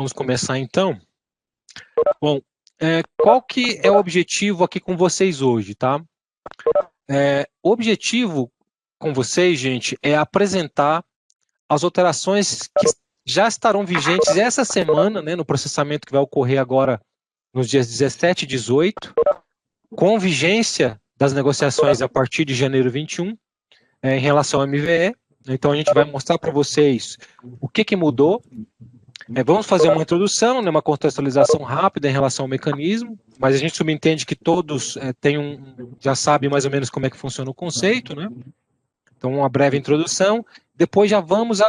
Vamos começar então. Bom, qual que é o objetivo aqui com vocês hoje, tá? O objetivo com vocês, gente, é apresentar as alterações que já estarão vigentes essa semana, né, no processamento que vai ocorrer agora nos dias 17 e 18, com vigência das negociações a partir de janeiro 21, em relação ao MVE. Então a gente vai mostrar para vocês o que mudou. Vamos fazer uma introdução, né, uma contextualização rápida em relação ao mecanismo, mas a gente subentende que todos já sabem mais ou menos como é que funciona o conceito, né? Então, uma breve introdução, depois já vamos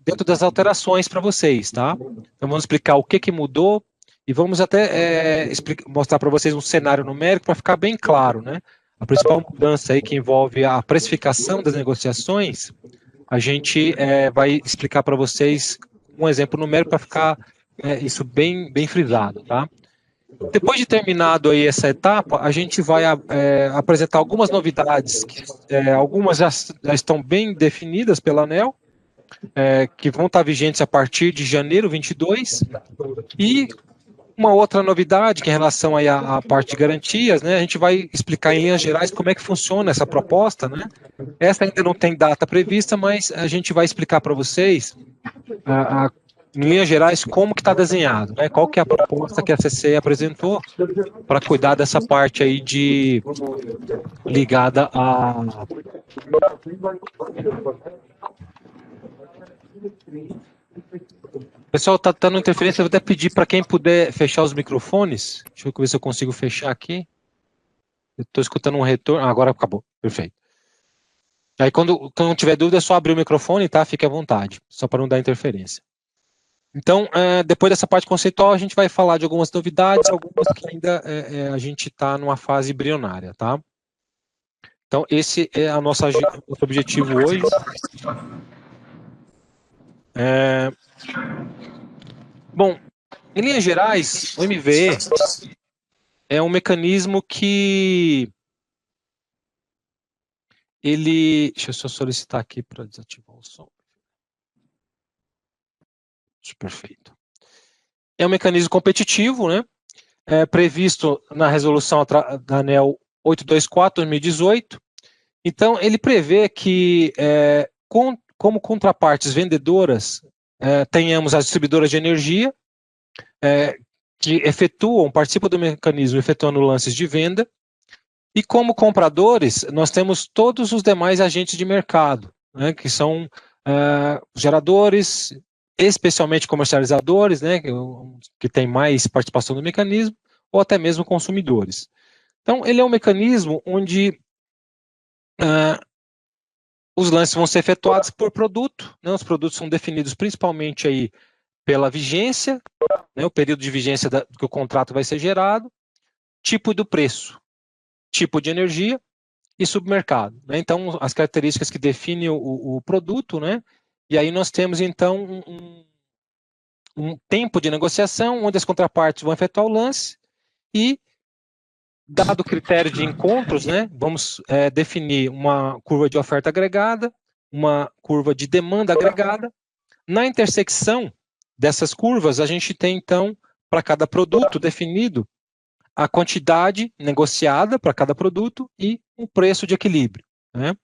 dentro das alterações para vocês, tá? Então, vamos explicar o que mudou e vamos até mostrar para vocês um cenário numérico para ficar bem claro, né? A principal mudança aí que envolve a precificação das negociações, a gente vai explicar para vocês um exemplo numérico para ficar isso bem frisado, tá? Depois de terminado aí essa etapa, a gente vai apresentar algumas novidades, que algumas já estão bem definidas pela ANEEL, que vão estar vigentes a partir de janeiro 22, e uma outra novidade que em relação aí à parte de garantias, né, a gente vai explicar em linhas gerais como é que funciona essa proposta, né? Essa ainda não tem data prevista, mas a gente vai explicar para vocês em linhas gerais, como que está desenhado, né? Qual que é a proposta que a CCE apresentou para cuidar dessa parte aí ligada a... Pessoal, está dando interferência, eu vou até pedir para quem puder fechar os microfones. Deixa eu ver se eu consigo fechar aqui. Eu estou escutando um retorno. Agora acabou, perfeito. Aí quando tiver dúvida é só abrir o microfone, tá? Fique à vontade, só para não dar interferência. Então, depois dessa parte conceitual, a gente vai falar de algumas novidades, algumas que ainda a gente está numa fase embrionária, tá? Então, esse é o nosso objetivo hoje. Bom, em linhas gerais, o MVE é um mecanismo que deixa eu só solicitar aqui para desativar o som. Perfeito. É um mecanismo competitivo, né? Previsto na resolução da ANEEL 824/2018. Então, ele prevê que, como contrapartes vendedoras, tenhamos as distribuidoras de energia, que participam do mecanismo efetuando lances de venda, e como compradores, nós temos todos os demais agentes de mercado, né, que são geradores, especialmente comercializadores, né, que tem mais participação no mecanismo, ou até mesmo consumidores. Então, ele é um mecanismo onde os lances vão ser efetuados por produto, né, os produtos são definidos principalmente aí pela vigência, né, o período de vigência que o contrato vai ser gerado, tipo do preço, tipo de energia e submercado, né? Então, as características que definem o produto, né? E aí nós temos, então, um tempo de negociação onde as contrapartes vão efetuar o lance e, dado o critério de encontros, né, vamos definir uma curva de oferta agregada, uma curva de demanda agregada. Na intersecção dessas curvas, a gente tem, então, para cada produto definido, a quantidade negociada para cada produto e um preço de equilíbrio, né?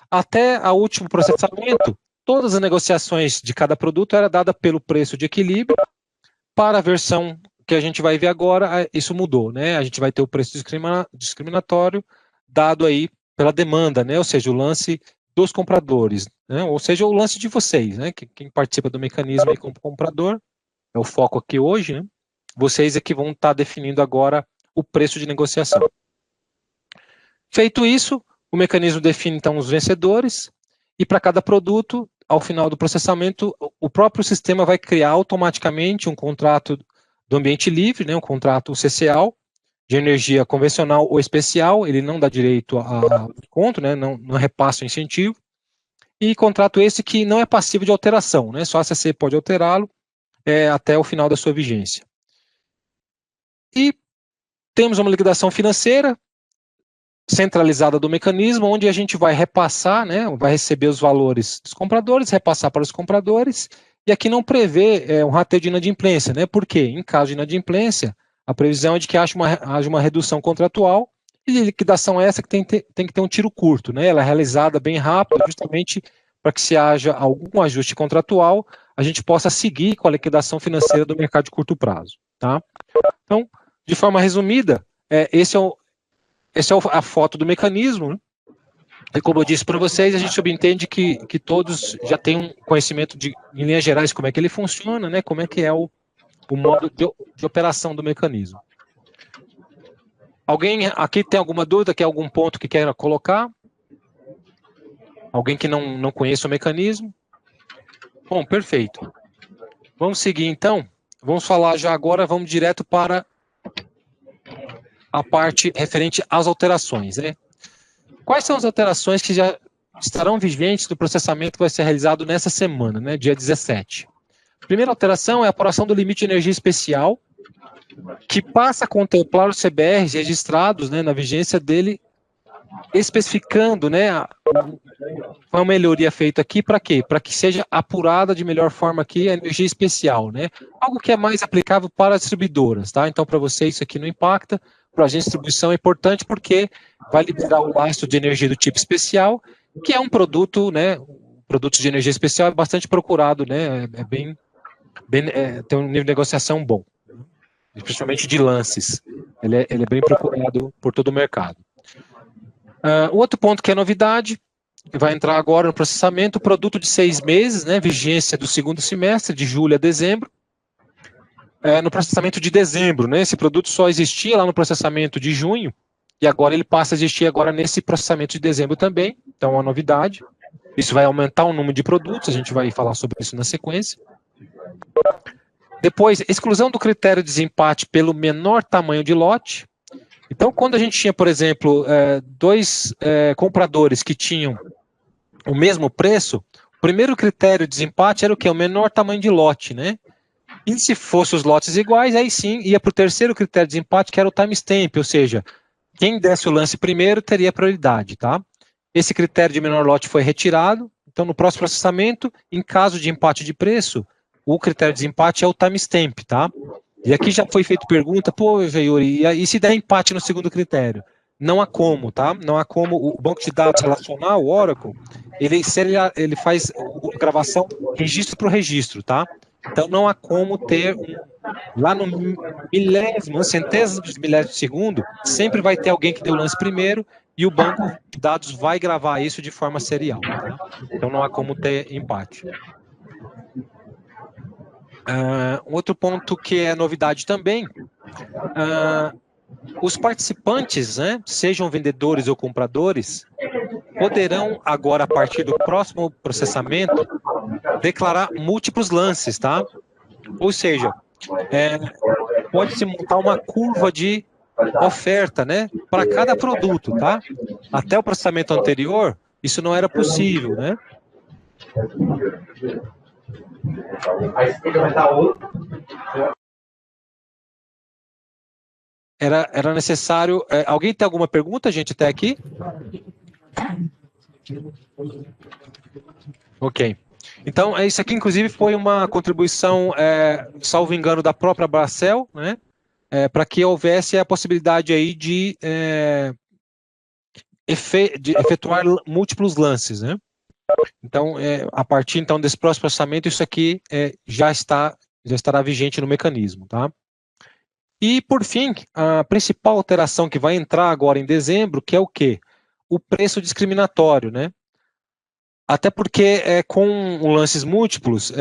Até o último processamento, todas as negociações de cada produto era dada pelo preço de equilíbrio. Para a versão que a gente vai ver agora, isso mudou, né? A gente vai ter o preço discriminatório dado aí pela demanda, né? Ou seja, o lance dos compradores, né? Ou seja, o lance de vocês, né? Quem participa do mecanismo aí como comprador, é o foco aqui hoje, né? Vocês é que vão estar definindo agora o preço de negociação. Feito isso, o mecanismo define, então, os vencedores, e para cada produto, ao final do processamento, o próprio sistema vai criar automaticamente um contrato do ambiente livre, né, um contrato CCAL, de energia convencional ou especial, ele não dá direito a desconto, né, não repassa o incentivo, e contrato esse que não é passível de alteração, né, só a CCE pode alterá-lo até o final da sua vigência. E temos uma liquidação financeira centralizada do mecanismo, onde a gente vai repassar, né, vai receber os valores dos compradores, repassar para os compradores, e aqui não prevê um rateio de inadimplência, né? Por quê? Em caso de inadimplência, a previsão é de que haja uma redução contratual, e liquidação essa que tem que ter um tiro curto, né? Ela é realizada bem rápido, justamente para que se haja algum ajuste contratual, a gente possa seguir com a liquidação financeira do mercado de curto prazo, tá? Então, de forma resumida, essa é a foto do mecanismo, né? E como eu disse para vocês, a gente subentende que todos já têm um conhecimento em linhas gerais, como é que ele funciona, né? Como é que é o modo de operação do mecanismo. Alguém aqui tem alguma dúvida, quer algum ponto que queira colocar? Alguém que não conheça o mecanismo? Bom, perfeito. Vamos seguir então. Vamos falar já agora, vamos direto para a parte referente às alterações, né? Quais são as alterações que já estarão vigentes do processamento que vai ser realizado nessa semana, né, dia 17? A primeira alteração é a apuração do limite de energia especial, que passa a contemplar os CBRs registrados, né, na vigência dele, especificando, né, uma melhoria feita aqui para quê? Para que seja apurada de melhor forma aqui a energia especial, né? Algo que é mais aplicável para as distribuidoras, tá? Então, para você isso aqui não impacta, para a agência de distribuição é importante porque vai liberar o lastro de energia do tipo especial, que é um produto, né? Produtos de energia especial é bastante procurado, né? Tem um nível de negociação bom, especialmente de lances. Ele é bem procurado por todo o mercado. O outro ponto que é novidade, que vai entrar agora no processamento, produto de 6 meses, né, vigência do segundo semestre, de julho a dezembro. No processamento de dezembro, né, esse produto só existia lá no processamento de junho, e agora ele passa a existir agora nesse processamento de dezembro também, então é uma novidade. Isso vai aumentar o número de produtos, a gente vai falar sobre isso na sequência. Depois, exclusão do critério de desempate pelo menor tamanho de lote. Então, quando a gente tinha, por exemplo, dois compradores que tinham o mesmo preço, o primeiro critério de desempate era o quê? O menor tamanho de lote, né? E se fossem os lotes iguais, aí sim ia para o terceiro critério de desempate, que era o timestamp, ou seja, quem desse o lance primeiro teria prioridade, tá? Esse critério de menor lote foi retirado, então no próximo processamento, em caso de empate de preço, o critério de desempate é o timestamp, tá? E aqui já foi feita pergunta, pô, Yuri, e se der empate no segundo critério? Não há como, tá? Não há como. O banco de dados relacional, o Oracle, ele faz gravação registro por registro, tá? Então não há como ter lá no milésimo, centésimo de milésimo de segundo, sempre vai ter alguém que deu o lance primeiro e o banco de dados vai gravar isso de forma serial, tá? Então não há como ter empate. Outro ponto que é novidade também, os participantes, né, sejam vendedores ou compradores, poderão agora, a partir do próximo processamento, declarar múltiplos lances, tá? Ou seja, pode-se montar uma curva de oferta, né, para cada produto, tá? Até o processamento anterior, isso não era possível, né? Era necessário. Alguém tem alguma pergunta, gente, até aqui? Ok. Então, isso aqui, inclusive, foi uma contribuição, salvo engano, da própria Bracel, né? Para que houvesse a possibilidade aí de efetuar múltiplos lances, né? Então, a partir então desse próximo processamento, isso aqui já estará vigente no mecanismo, tá? E, por fim, a principal alteração que vai entrar agora em dezembro, que é o quê? O preço discriminatório, né? Até porque com lances múltiplos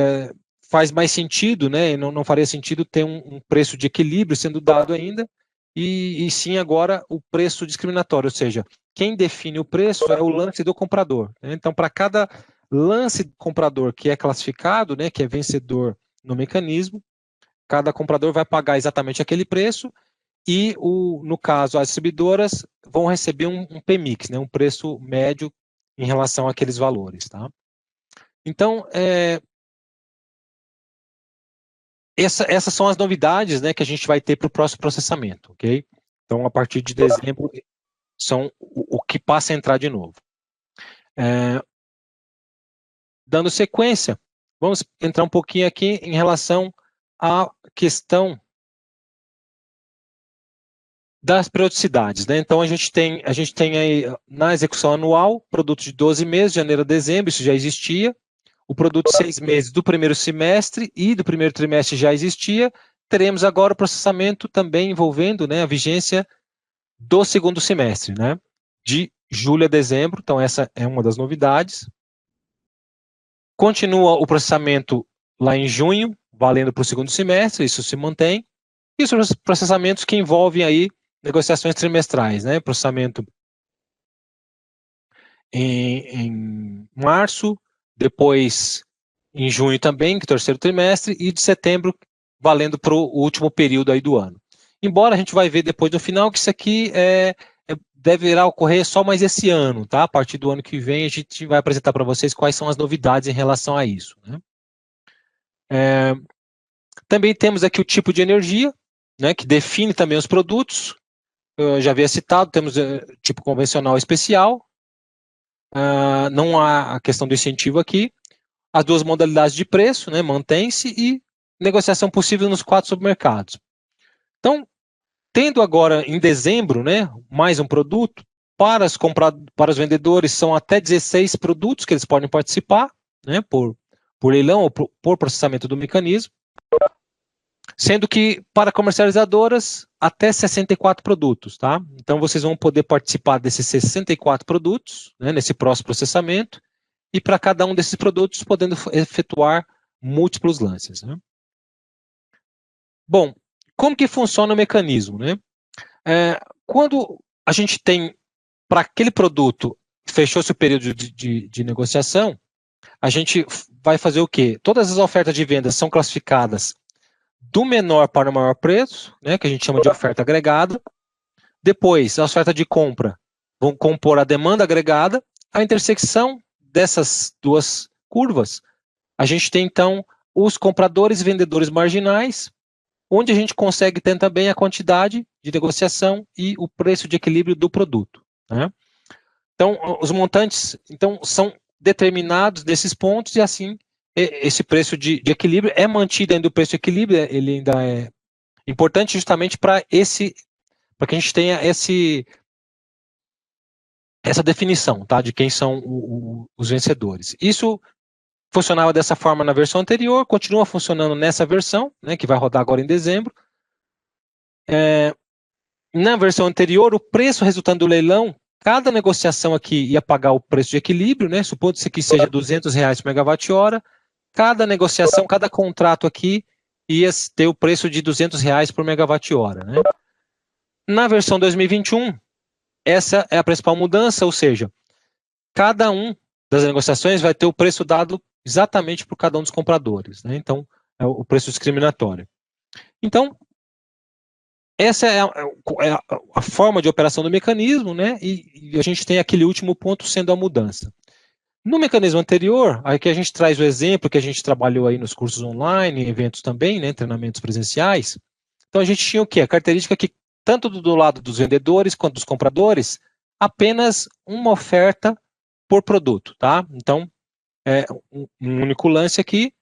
faz mais sentido, né? Não faria sentido ter um preço de equilíbrio sendo dado ainda, e sim agora o preço discriminatório, ou seja, quem define o preço é o lance do comprador, né? Então, para cada lance do comprador que é classificado, né, que é vencedor no mecanismo, cada comprador vai pagar exatamente aquele preço e, no caso, as distribuidoras vão receber um PMIX, né, um preço médio em relação àqueles valores, tá? Então, essas são as novidades, né, que a gente vai ter para o próximo processamento, ok? Então, a partir de dezembro, são o que passa a entrar de novo. Dando sequência, vamos entrar um pouquinho aqui em relação à questão das periodicidades, né? Então, a gente tem aí, na execução anual, produto de 12 meses, de janeiro a dezembro, isso já existia. O produto de 6 meses do primeiro semestre e do primeiro trimestre já existia. Teremos agora o processamento também envolvendo, né, a vigência do segundo semestre, né? De julho a dezembro, então essa é uma das novidades. Continua o processamento lá em junho, valendo para o segundo semestre, isso se mantém. E os processamentos que envolvem aí negociações trimestrais, né? Processamento em março, depois em junho também, que é o terceiro trimestre, e de setembro, valendo para o último período aí do ano. Embora a gente vai ver depois no final que isso aqui deverá ocorrer só mais esse ano, tá? A partir do ano que vem a gente vai apresentar para vocês quais são as novidades em relação a isso, né? Também temos aqui o tipo de energia, né, que define também os produtos. Eu já havia citado, temos tipo convencional especial. Não há a questão do incentivo aqui. As duas modalidades de preço, né, mantém-se, e negociação possível nos 4 supermercados. Então, tendo agora em dezembro, né, mais um produto, para os vendedores são até 16 produtos que eles podem participar, né, por leilão ou por processamento do mecanismo. Sendo que para comercializadoras, até 64 produtos, tá? Então, vocês vão poder participar desses 64 produtos, né, nesse próximo processamento, e para cada um desses produtos, podendo efetuar múltiplos lances, né? Bom, como que funciona o mecanismo, né? Quando a gente tem, para aquele produto, fechou-se o período de negociação, a gente vai fazer o quê? Todas as ofertas de venda são classificadas do menor para o maior preço, né, que a gente chama de oferta agregada. Depois, a oferta de compra vão compor a demanda agregada. A intersecção dessas duas curvas, a gente tem, então, os compradores e vendedores marginais, onde a gente consegue ter também a quantidade de negociação e o preço de equilíbrio do produto, né? Então, os montantes são determinados desses pontos e, assim, esse preço de equilíbrio é mantido ainda, o preço de equilíbrio, ele ainda é importante justamente para que a gente tenha essa definição, tá, de quem são os vencedores. Isso funcionava dessa forma na versão anterior, continua funcionando nessa versão, né, que vai rodar agora em dezembro. Na versão anterior, o preço resultante do leilão, cada negociação aqui ia pagar o preço de equilíbrio, né, supondo-se que seja R$200 por megawatt-hora, cada negociação, cada contrato aqui ia ter o preço de R$200 por megawatt-hora, né? Na versão 2021, essa é a principal mudança, ou seja, cada um das negociações vai ter o preço dado exatamente por cada um dos compradores, né? Então, é o preço discriminatório. Então, essa é a forma de operação do mecanismo, né? E a gente tem aquele último ponto sendo a mudança. No mecanismo anterior, aqui a gente traz o exemplo que a gente trabalhou aí nos cursos online, eventos também, né, treinamentos presenciais. Então a gente tinha o quê? A característica que, tanto do lado dos vendedores quanto dos compradores, apenas uma oferta por produto, tá? Então, um único lance aqui.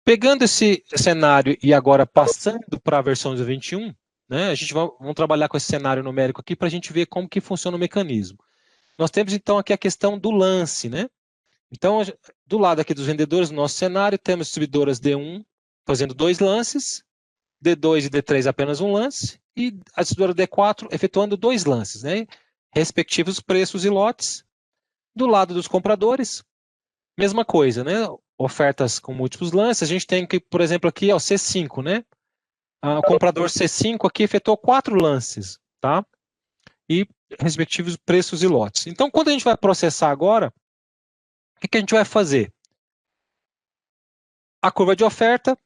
Pegando esse cenário e agora passando para a versão 21, né, a gente vamos trabalhar com esse cenário numérico aqui para a gente ver como que funciona o mecanismo. Nós temos então aqui a questão do lance, né? Então, do lado aqui dos vendedores, no nosso cenário, temos distribuidoras D1 fazendo 2 lances, D2 e D3 apenas um lance, e a distribuidora D4 efetuando 2 lances, né? Respectivos preços e lotes. Do lado dos compradores, mesma coisa, né? Ofertas com múltiplos lances. A gente tem que, por exemplo, aqui, ó, C5, né? O comprador C5 aqui efetuou 4 lances, tá? E respectivos preços e lotes. Então, quando a gente vai processar agora, o que a gente vai fazer? A curva de oferta,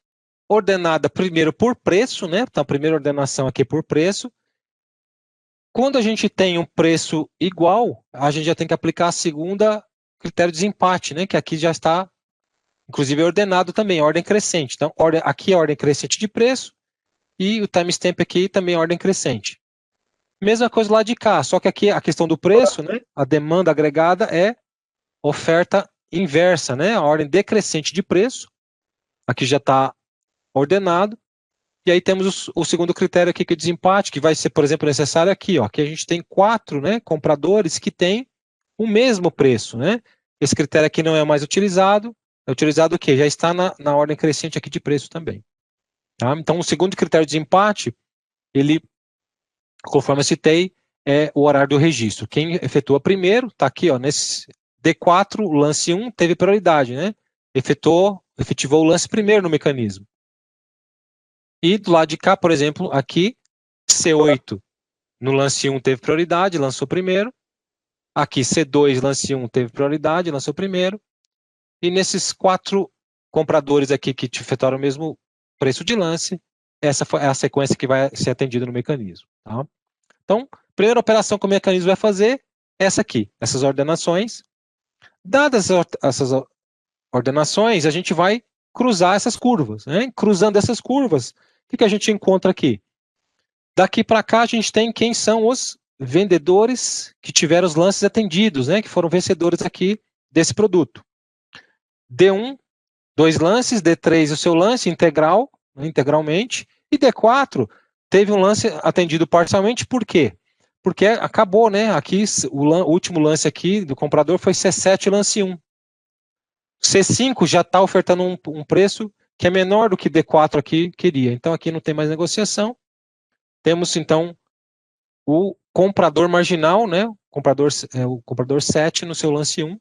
ordenada primeiro por preço, né? Então, a primeira ordenação aqui é por preço. Quando a gente tem um preço igual, a gente já tem que aplicar a segunda critério de desempate, né? Que aqui já está, inclusive, ordenado também, ordem crescente. Então, aqui é a ordem crescente de preço e o timestamp aqui também é ordem crescente. Mesma coisa lá de cá, só que aqui a questão do preço, né? A demanda agregada é oferta inversa, né? A ordem decrescente de preço. Aqui já está ordenado. E aí temos o segundo critério aqui, que é desempate, que vai ser, por exemplo, necessário aqui. Ó, aqui a gente tem 4, né, compradores que têm o mesmo preço. Né? Esse critério aqui não é mais utilizado. É utilizado o quê? Já está na ordem crescente aqui de preço também. Tá? Então, o segundo critério de desempate, ele, conforme eu citei, é o horário do registro. Quem efetua primeiro, está aqui, ó, nesse D4, lance 1, teve prioridade. Né? Efetivou o lance primeiro no mecanismo. E do lado de cá, por exemplo, aqui, C8 no lance 1 teve prioridade, lançou primeiro. Aqui C2, lance 1 teve prioridade, lançou primeiro. E nesses 4 compradores aqui que te efetuaram o mesmo preço de lance, essa é a sequência que vai ser atendida no mecanismo. Tá? Então, primeira operação que o mecanismo vai fazer é essa aqui, essas ordenações. Dadas essas ordenações, a gente vai cruzar essas curvas. Né? Cruzando essas curvas, o que a gente encontra aqui? Daqui para cá, a gente tem quem são os vendedores que tiveram os lances atendidos, né, que foram vencedores aqui desse produto. D1, 2 lances, D3, o seu lance integral, né, integralmente, e D4 teve um lance atendido parcialmente, por quê? Porque acabou, né, aqui, o último lance aqui do comprador foi C7, lance 1. C5 já está ofertando um preço que é menor do que D4 aqui queria, então aqui não tem mais negociação. Temos, então, o comprador marginal, né, o comprador 7 no seu lance 1,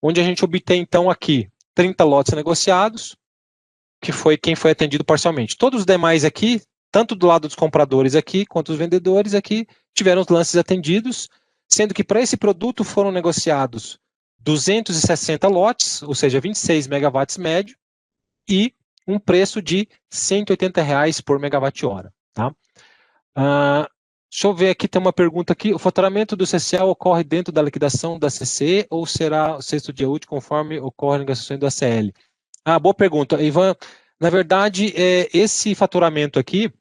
onde a gente obtém, então, aqui 30 lotes negociados, que foi quem foi atendido parcialmente. Todos os demais aqui, tanto do lado dos compradores aqui, quanto os vendedores aqui, tiveram os lances atendidos, sendo que para esse produto foram negociados 260 lotes, ou seja, 26 megawatts médio, e um preço de R$ 180 por megawatt-hora. Tá? Deixa eu ver aqui, tem uma pergunta aqui. O faturamento do CCL ocorre dentro da liquidação da CC ou será o sexto dia útil conforme ocorre a negociação do ACL? Boa pergunta. Ivan, na verdade, esse faturamento aqui,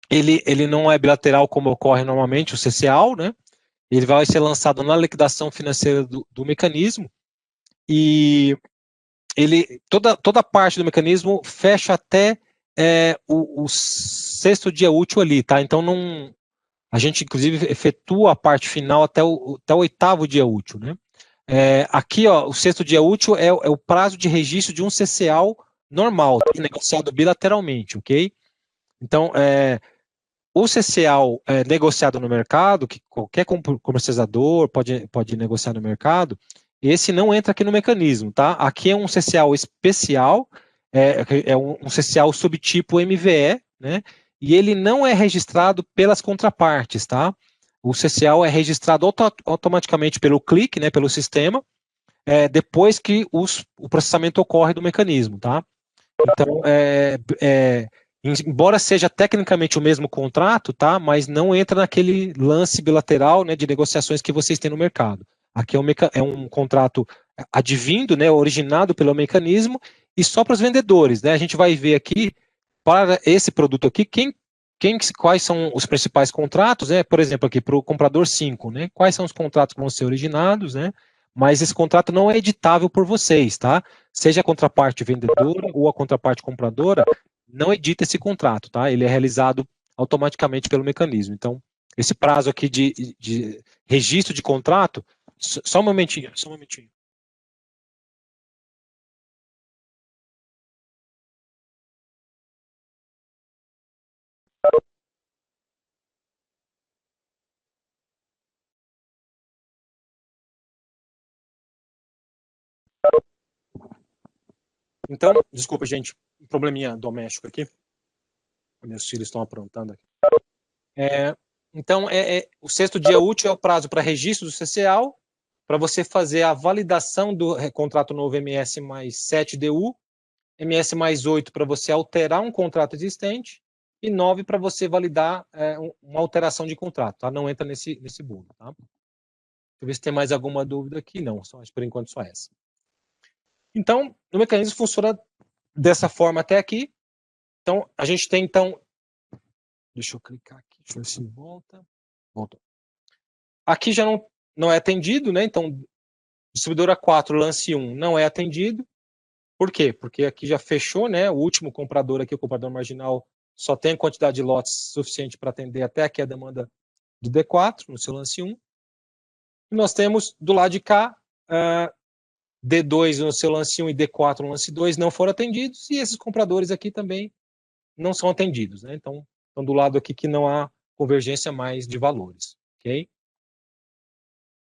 ele não é bilateral como ocorre normalmente o CCL, né? Ele vai ser lançado na liquidação financeira do mecanismo e toda parte do mecanismo fecha até o sexto dia útil ali, tá? Então, não, a gente, inclusive, efetua a parte final até o 8º dia útil. Né? Aqui, ó, o sexto dia útil é o prazo de registro de um CCL normal, negociado bilateralmente, ok? Então, o CCL negociado no mercado, que qualquer comercializador pode negociar no mercado, esse não entra aqui no mecanismo, tá? Aqui é um CCL especial, é um CCL subtipo MVE, né? E ele não é registrado pelas contrapartes, tá? O CCL é registrado automaticamente pelo clique, né, pelo sistema, depois que o processamento ocorre do mecanismo, tá? Então, embora seja tecnicamente o mesmo contrato, tá? Mas não entra naquele lance bilateral, né, de negociações que vocês têm no mercado. Aqui é um contrato advindo, né, originado pelo mecanismo e só para os vendedores, né? A gente vai ver aqui para esse produto aqui quais são os principais contratos, né? Por exemplo, aqui para o comprador 5, né? Quais são os contratos que vão ser originados, né? Mas esse contrato não é editável por vocês, tá? Seja a contraparte vendedora ou a contraparte compradora, não edita esse contrato, tá? Ele é realizado automaticamente pelo mecanismo. Então, esse prazo aqui de registro de contrato, só um momentinho, só um momentinho. Então, desculpa, gente, um probleminha doméstico aqui. Meus filhos estão aprontando aqui. Então, o sexto dia útil é o prazo para registro do CCL, para você fazer a validação do contrato novo MS mais 7DU, MS mais 8 para você alterar um contrato existente, e 9 para você validar uma alteração de contrato. Tá? Não entra nesse bolo. Tá? Deixa eu ver se tem mais alguma dúvida aqui. Não, por enquanto só essa. Então, o mecanismo funciona dessa forma até aqui. Então, a gente tem, então... Deixa eu clicar aqui, deixa eu ver se volta. Voltou. Aqui já não é atendido, né? Então, Distribuidora 4, lance 1, não é atendido. Por quê? Porque aqui já fechou, né? O último comprador aqui, o comprador marginal, só tem quantidade de lotes suficiente para atender até aqui a demanda do D4, no seu lance 1. E nós temos, do lado de cá, D2 no seu lance 1 e D4 no lance 2 não foram atendidos, e esses compradores aqui também não são atendidos, né? Então, do lado aqui que não há convergência mais de valores, ok?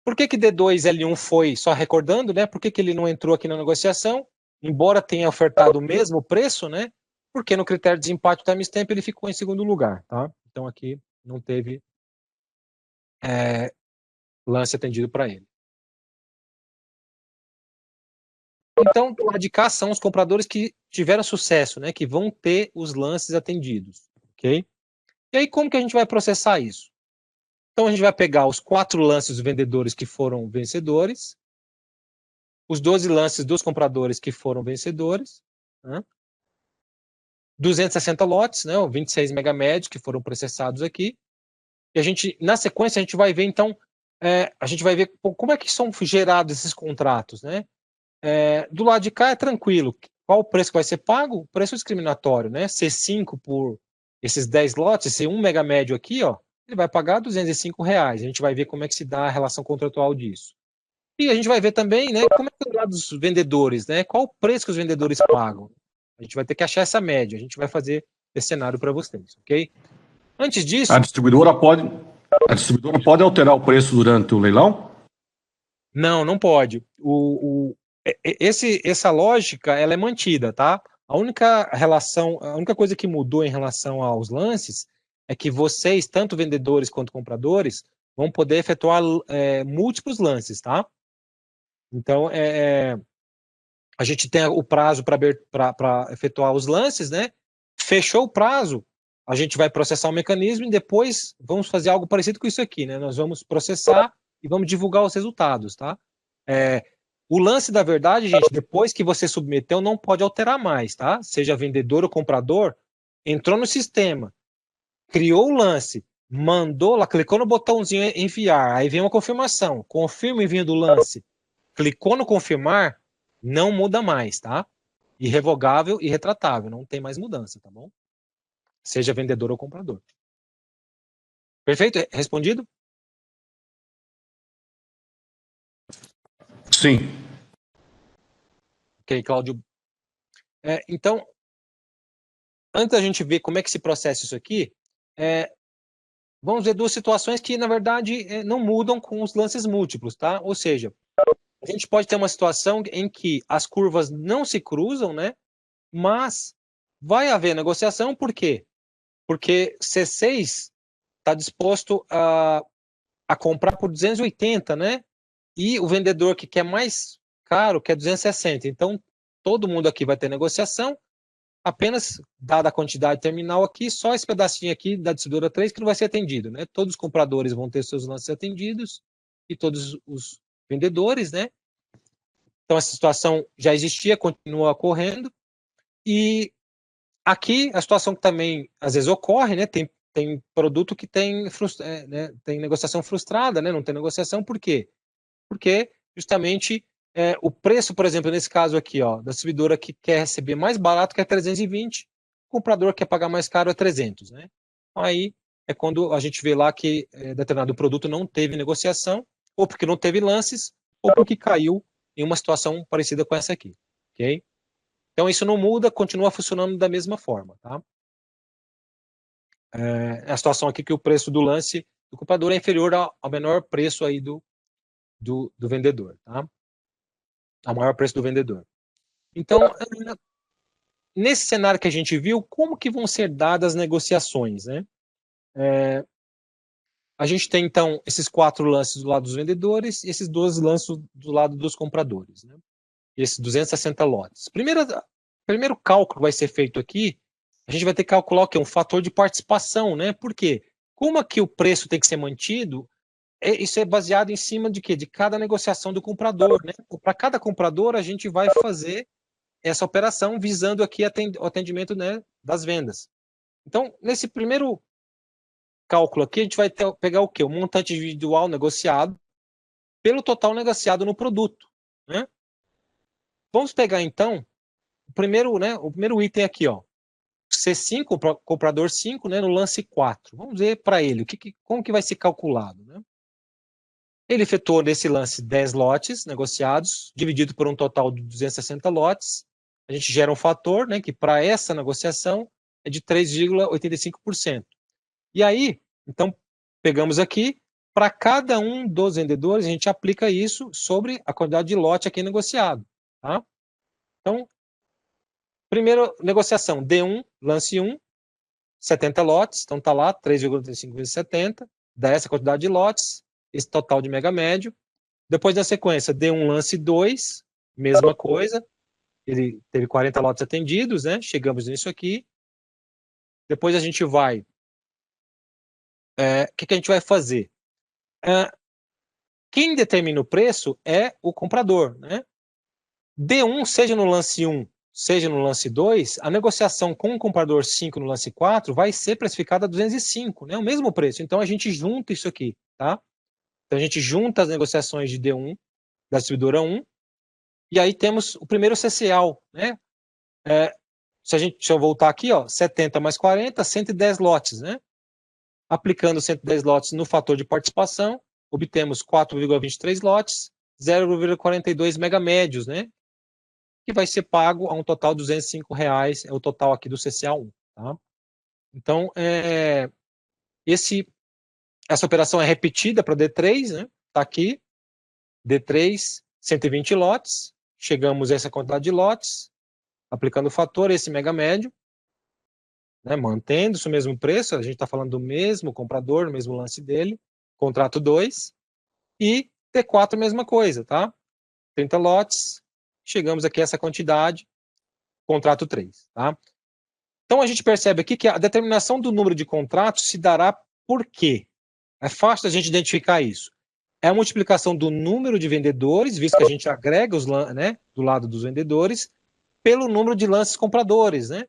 Por que D2 L1 foi, só recordando, né? Por que ele não entrou aqui na negociação? Embora tenha ofertado o mesmo preço, né? Porque no critério de desempate do timestamp ele ficou em segundo lugar, tá? Então aqui não teve lance atendido para ele. Então, do lado de cá são os compradores que tiveram sucesso, né? Que vão ter os lances atendidos, ok? E aí, como que a gente vai processar isso? Então, a gente vai pegar os 4 lances dos vendedores que foram vencedores, os 12 lances dos compradores que foram vencedores, né? 260 lotes, né? 26 megamédios que foram processados aqui. E a gente, na sequência, a gente vai ver, então, a gente vai ver como é que são gerados esses contratos, né? Do lado de cá é tranquilo. Qual o preço que vai ser pago? O preço discriminatório, né? C5 por esses 10 lotes, esse 1 mega médio aqui, ó, ele vai pagar R$205. A gente vai ver como é que se dá a relação contratual disso. E a gente vai ver também, né, como é que é do lado dos vendedores, né? Qual o preço que os vendedores pagam? A gente vai ter que achar essa média. A gente vai fazer esse cenário para vocês, ok? Antes disso... A distribuidora pode alterar o preço durante o leilão? Não, não pode. Essa lógica, ela é mantida, tá? A única coisa que mudou em relação aos lances é que vocês, tanto vendedores quanto compradores, vão poder efetuar múltiplos lances, tá? Então, a gente tem o prazo para efetuar os lances, né? Fechou o prazo, a gente vai processar o mecanismo e depois vamos fazer algo parecido com isso aqui, né? Nós vamos processar e vamos divulgar os resultados, tá? O lance da verdade, gente, depois que você submeteu, não pode alterar mais, tá? Seja vendedor ou comprador, entrou no sistema, criou o lance, mandou lá, clicou no botãozinho enviar, aí vem uma confirmação, confirma o envio do lance, clicou no confirmar, não muda mais, tá? Irrevogável e retratável, não tem mais mudança, tá bom? Seja vendedor ou comprador. Perfeito? Respondido? Sim. Ok, Cláudio. Então, antes da gente ver como é que se processa isso aqui, vamos ver 2 situações que, na verdade, não mudam com os lances múltiplos, tá? Ou seja, a gente pode ter uma situação em que as curvas não se cruzam, né? Mas vai haver negociação, por quê? Porque C6 está disposto a comprar por 280, né? E o vendedor que quer mais caro quer 260. Então, todo mundo aqui vai ter negociação, apenas dada a quantidade terminal aqui, só esse pedacinho aqui da distribuidora 3 que não vai ser atendido, né? Todos os compradores vão ter seus lances atendidos e todos os vendedores, né? Então, essa situação já existia, continua ocorrendo. E aqui, a situação que também, às vezes, ocorre, né? Tem produto que tem negociação frustrada, né? Não tem negociação, por quê? Porque, justamente, o preço, por exemplo, nesse caso aqui, ó, da distribuidora que quer receber mais barato, que é 320, o comprador que quer pagar mais caro é 300, né? Aí é quando a gente vê lá que determinado produto não teve negociação, ou porque não teve lances, ou porque caiu em uma situação parecida com essa aqui, ok? Então isso não muda, continua funcionando da mesma forma, tá? A situação aqui que o preço do lance do comprador é inferior ao menor preço aí do vendedor, tá? Ao maior preço do vendedor. Então, nesse cenário que a gente viu, como que vão ser dadas as negociações, né? A gente tem, então, esses 4 lances do lado dos vendedores e esses 12 lances do lado dos compradores, né? Esses 260 lotes. Primeiro cálculo que vai ser feito aqui, a gente vai ter que calcular o quê? Um fator de participação, né? Por quê? Como aqui o preço tem que ser mantido, isso é baseado em cima de quê? De cada negociação do comprador, né? Para cada comprador, a gente vai fazer essa operação visando aqui o atendimento, né, das vendas. Então, nesse primeiro cálculo aqui, a gente vai pegar o quê? O montante individual negociado pelo total negociado no produto. né? Vamos pegar, então, o primeiro item aqui, ó. C5, comprador 5, né, no lance 4. Vamos ver para ele, como que vai ser calculado, né? Ele efetuou nesse lance 10 lotes negociados, dividido por um total de 260 lotes. A gente gera um fator, né, que para essa negociação é de 3,85%. E aí, então, pegamos aqui, para cada um dos vendedores, a gente aplica isso sobre a quantidade de lote aqui negociado. Tá? Então, primeira negociação, D1, lance 1, 70 lotes, então está lá, 3,35 vezes 70, dá essa quantidade de lotes, esse total de mega médio. Depois, na sequência, D1, lance 2, mesma coisa, ele teve 40 lotes atendidos, né? Chegamos nisso aqui. Depois a gente vai... O que a gente vai fazer? Quem determina o preço é o comprador, né? D1, seja no lance 1, seja no lance 2, a negociação com o comprador 5 no lance 4 vai ser precificada a 205, né? O mesmo preço. Então a gente junta isso aqui, tá? Então a gente junta as negociações de D1, da distribuidora 1, e aí temos o primeiro CCAL, né? Se eu voltar aqui, ó, 70 mais 40, 110 lotes, né? Aplicando 110 lotes no fator de participação, obtemos 4,23 lotes, 0,42 megamédios, né? Que vai ser pago a um total de R$205, é o total aqui do CCA1. Tá? Então, essa operação é repetida para D3, né? Está aqui, D3, 120 lotes, chegamos a essa quantidade de lotes, aplicando o fator, esse mega médio, né? Mantendo-se o mesmo preço, a gente está falando do mesmo comprador, no mesmo lance dele, contrato 2, e T4 mesma coisa, tá? 30 lotes, chegamos aqui a essa quantidade, contrato 3, tá? Então a gente percebe aqui que a determinação do número de contratos se dará por quê? É fácil a gente identificar isso. É a multiplicação do número de vendedores, visto que a gente agrega né, do lado dos vendedores, pelo número de lances compradores, né?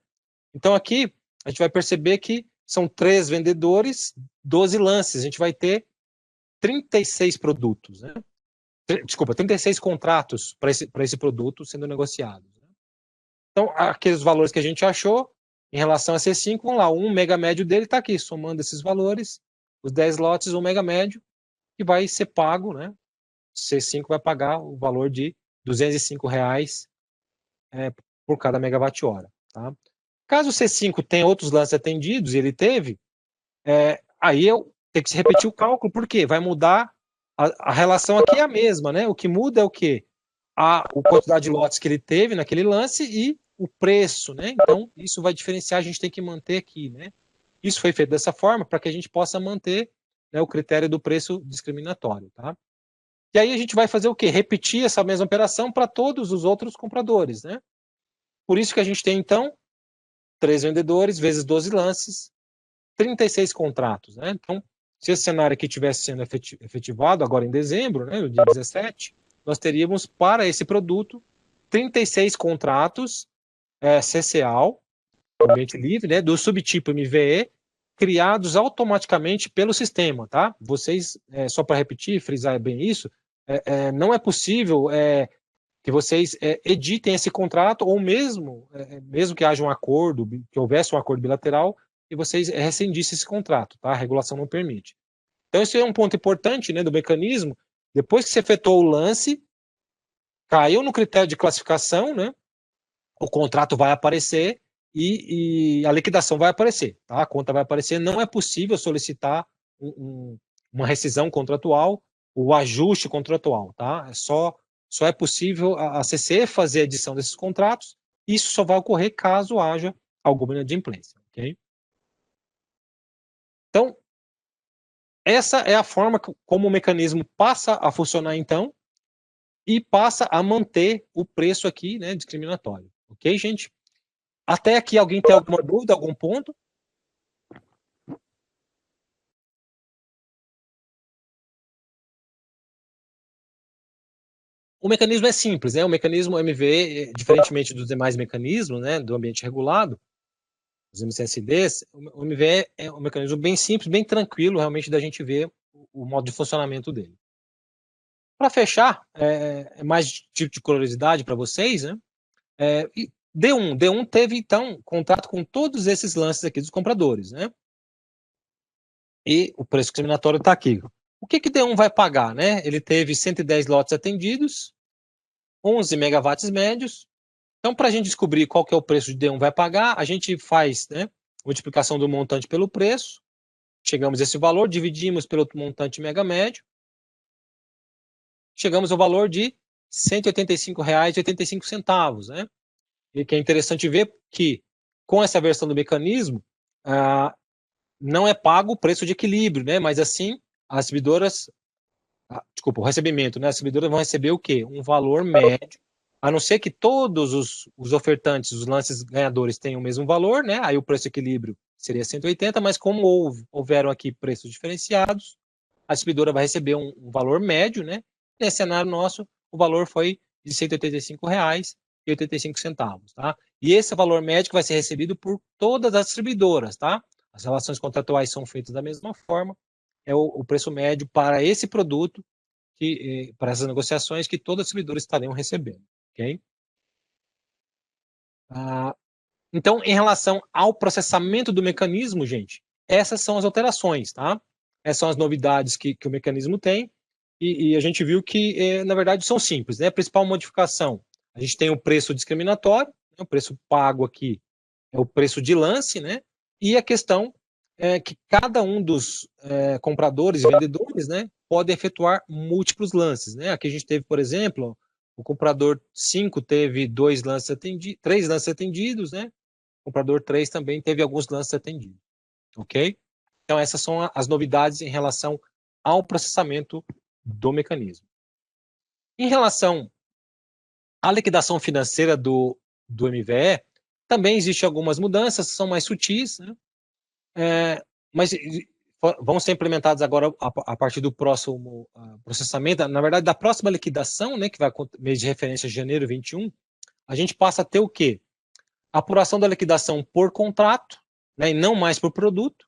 Então aqui a gente vai perceber que são 3 vendedores, 12 lances. A gente vai ter 36 produtos, né? Desculpa, 36 contratos para esse produto sendo negociados. Então, aqueles valores que a gente achou em relação a C5, vamos lá, um mega médio dele está aqui, somando esses valores, os 10 lotes, um mega médio, que vai ser pago, né? C5 vai pagar o valor de R$205 por cada megawatt-hora. Tá? Caso o C5 tenha outros lances atendidos, e ele teve, aí eu tenho que se repetir o cálculo, porque vai mudar, a relação aqui é a mesma, né? O que muda é o quê? A quantidade de lotes que ele teve naquele lance e o preço, né? Então, isso vai diferenciar, a gente tem que manter aqui, né? Isso foi feito dessa forma para que a gente possa manter, né, o critério do preço discriminatório, tá? E aí a gente vai fazer o quê? Repetir essa mesma operação para todos os outros compradores, né? Por isso que a gente tem, então, 3 vendedores vezes 12 lances, 36 contratos, né? Então, se esse cenário aqui tivesse sendo efetivado agora em dezembro, né, no dia 17, nós teríamos para esse produto 36 contratos CCAL, ambiente livre, né, do subtipo MVE, criados automaticamente pelo sistema, tá? Vocês, só para repetir, frisar bem isso, não é possível que vocês editem esse contrato, ou mesmo que haja um acordo, que houvesse um acordo bilateral, e vocês rescindissem esse contrato, tá? A regulação não permite. Então, isso é um ponto importante, né, do mecanismo. Depois que você efetuou o lance, caiu no critério de classificação, né, o contrato vai aparecer e a liquidação vai aparecer, tá? A conta vai aparecer. Não é possível solicitar uma rescisão contratual, o ajuste contratual, tá? Só é possível a CC fazer a edição desses contratos. Isso só vai ocorrer caso haja alguma inadimplência, ok? Então, essa é a forma como o mecanismo passa a funcionar, então, e passa a manter o preço aqui, né, discriminatório. Ok, gente? Até aqui, alguém tem alguma dúvida, algum ponto? O mecanismo é simples, né? O mecanismo MVE, diferentemente dos demais mecanismos, né, do ambiente regulado, os MCSDs, o MVE é um mecanismo bem simples, bem tranquilo, realmente, da gente ver o modo de funcionamento dele. Para fechar, mais tipo de curiosidade para vocês, né? D1 teve, então, contrato com todos esses lances aqui dos compradores, né? E o preço discriminatório está aqui. O que D1 vai pagar, né? Ele teve 110 lotes atendidos, 11 megawatts médios. Então, para a gente descobrir qual que é o preço de D1 vai pagar, a gente faz, né, multiplicação do montante pelo preço, chegamos a esse valor, dividimos pelo montante mega médio, chegamos ao valor de R$ 185,85, né? E que é interessante ver que, com essa versão do mecanismo, não é pago o preço de equilíbrio, né? Mas assim, as distribuidoras, o recebimento, né? As distribuidoras vão receber o quê? Um valor médio, a não ser que todos os ofertantes, os lances ganhadores tenham o mesmo valor, né? Aí o preço de equilíbrio seria 180, mas como houveram aqui preços diferenciados, a distribuidora vai receber um valor médio, né? Nesse cenário nosso, o valor foi de R$ 185,85, tá? E esse valor médio vai ser recebido por todas as distribuidoras, tá? As relações contratuais são feitas da mesma forma, é o preço médio para esse produto, para essas negociações, que todas as distribuidoras estariam recebendo, ok? Então, em relação ao processamento do mecanismo, gente, essas são as alterações, tá? Essas são as novidades que o mecanismo tem, e a gente viu que, na verdade, são simples, né? A principal modificação, a gente tem o preço discriminatório, né? O preço pago aqui é o preço de lance, né? E a questão é que cada um dos compradores e vendedores, né, pode efetuar múltiplos lances, né? Aqui a gente teve, por exemplo, o comprador 5 teve 3 lances atendidos, né? O comprador 3 também teve alguns lances atendidos, ok? Então essas são as novidades em relação ao processamento do mecanismo. Em relação à liquidação financeira do MVE, também existem algumas mudanças, são mais sutis, né? Mas vão ser implementadas agora a partir do próximo processamento, na verdade, da próxima liquidação, né, que vai mês de referência janeiro 21, a gente passa a ter o quê? A apuração da liquidação por contrato, né, e não mais por produto.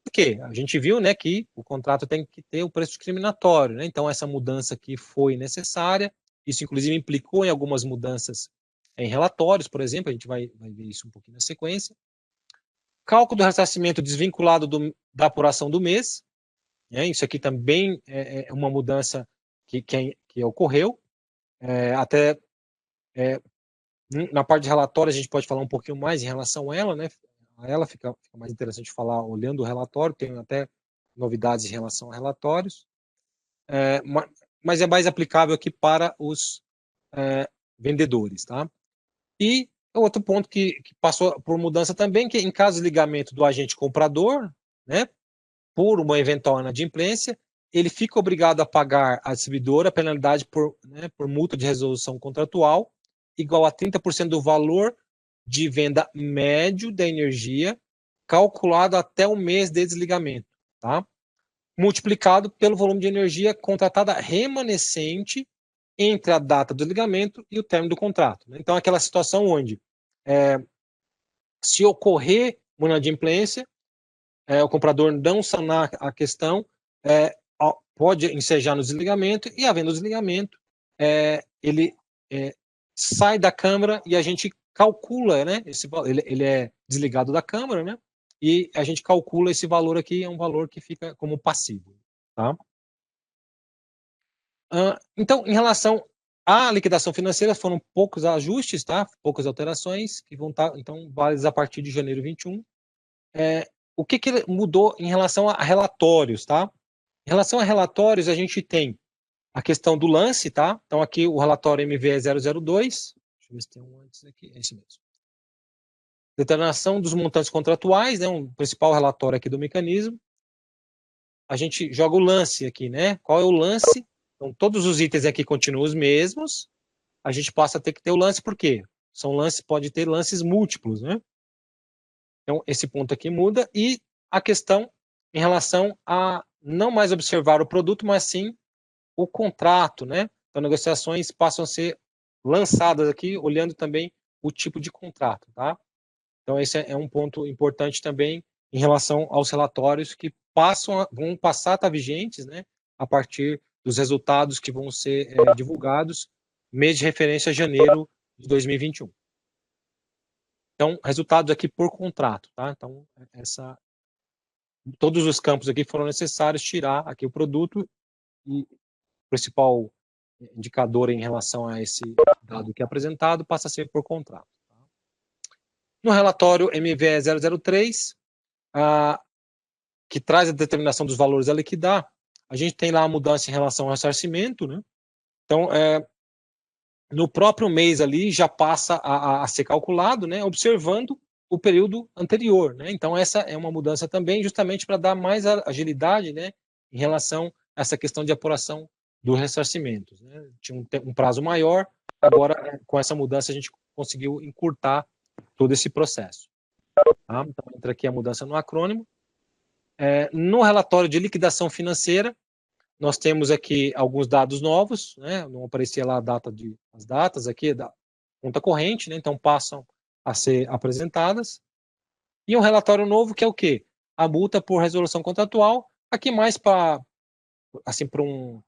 Por quê? A gente viu, né, que o contrato tem que ter o preço discriminatório, né? Então essa mudança aqui foi necessária. Isso inclusive implicou em algumas mudanças em relatórios, por exemplo, a gente vai ver isso um pouquinho na sequência. Cálculo do ressarcimento desvinculado da apuração do mês, né? Isso aqui também é uma mudança que ocorreu. Até na parte de relatório a gente pode falar um pouquinho mais em relação a ela, né? A ela fica mais interessante falar olhando o relatório, tem até novidades em relação a relatórios, mas é mais aplicável aqui para os vendedores, tá? E outro ponto que passou por mudança também, que em caso de ligamento do agente comprador, né, por uma eventual inadimplência, ele fica obrigado a pagar à distribuidora a penalidade por multa de resolução contratual, igual a 30% do valor de venda médio da energia, calculado até o mês de desligamento, tá? Multiplicado pelo volume de energia contratada remanescente entre a data do desligamento e o término do contrato. Então, aquela situação onde, se ocorrer uma inadimplência, o comprador não sanar a questão, pode ensejar no desligamento, e havendo desligamento, ele sai da Câmara e a gente calcula, né? Ele é desligado da Câmara, né? E a gente calcula esse valor aqui, é um valor que fica como passivo, tá? Então, em relação à liquidação financeira, foram poucos ajustes, tá? Poucas alterações, que vão estar, então, válidas a partir de janeiro 21. O que mudou em relação a relatórios, tá? Em relação a relatórios, a gente tem a questão do lance, tá? Então, aqui o relatório MVE 002, deixa eu ver se tem um antes aqui, é esse mesmo. Determinação dos montantes contratuais, né? Um principal relatório aqui do mecanismo. A gente joga o lance aqui, né? Qual é o lance? Então, todos os itens aqui continuam os mesmos. A gente passa a ter que ter o lance, por quê? Pode ter lances múltiplos, né? Então, esse ponto aqui muda. E a questão em relação a não mais observar o produto, mas sim o contrato, né? Então, negociações passam a ser lançadas aqui, olhando também o tipo de contrato, tá? Então, esse é um ponto importante também em relação aos relatórios que vão passar a estar vigentes, né? A partir dos resultados que vão ser divulgados, mês de referência janeiro de 2021. Então, resultados aqui por contrato, tá? Então, todos os campos aqui foram necessários tirar aqui o produto e o principal indicador em relação a esse dado que é apresentado passa a ser por contrato. Tá? No relatório MVE 003, que traz a determinação dos valores a liquidar, a gente tem lá a mudança em relação ao ressarcimento, né? Então, no próprio mês ali já passa a ser calculado, né? Observando o período anterior, né? Então, essa é uma mudança também justamente para dar mais agilidade, né? Em relação a essa questão de apuração do ressarcimento, né? Tinha um prazo maior, agora com essa mudança a gente conseguiu encurtar todo esse processo. Tá? Então, entra aqui a mudança no acrônimo. No relatório de liquidação financeira, nós temos aqui alguns dados novos, né? Não aparecia lá as datas aqui da conta corrente, né? Então passam a ser apresentadas. E um relatório novo que é o quê? A multa por resolução contratual, aqui mais para assim, para um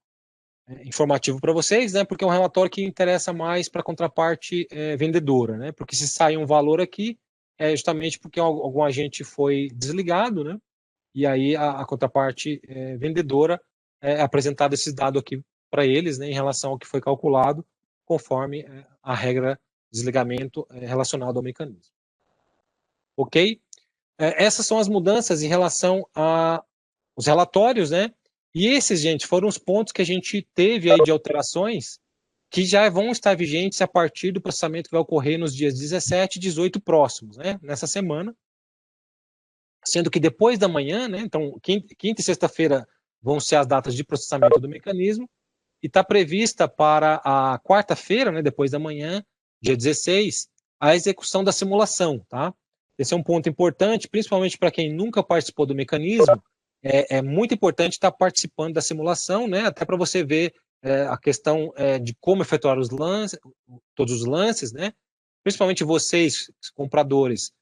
informativo para vocês, né? Porque é um relatório que interessa mais para a contraparte vendedora, né? Porque se sai um valor aqui, é justamente porque algum agente foi desligado, né? E aí a contraparte vendedora apresentado esse dado aqui para eles, né, em relação ao que foi calculado, conforme a regra de desligamento relacionada ao mecanismo. Ok? Essas são as mudanças em relação aos relatórios, né? E esses, gente, foram os pontos que a gente teve aí de alterações que já vão estar vigentes a partir do processamento que vai ocorrer nos dias 17 e 18 próximos, né? Nessa semana. Sendo que depois da manhã, né, então quinta e sexta-feira vão ser as datas de processamento do mecanismo, e está prevista para a quarta-feira, né, depois da manhã, dia 16, a execução da simulação. Tá? Esse é um ponto importante, principalmente para quem nunca participou do mecanismo, é muito importante estar participando da simulação, né, até para você ver a questão de como efetuar os lances, todos os lances, né, principalmente vocês, compradores,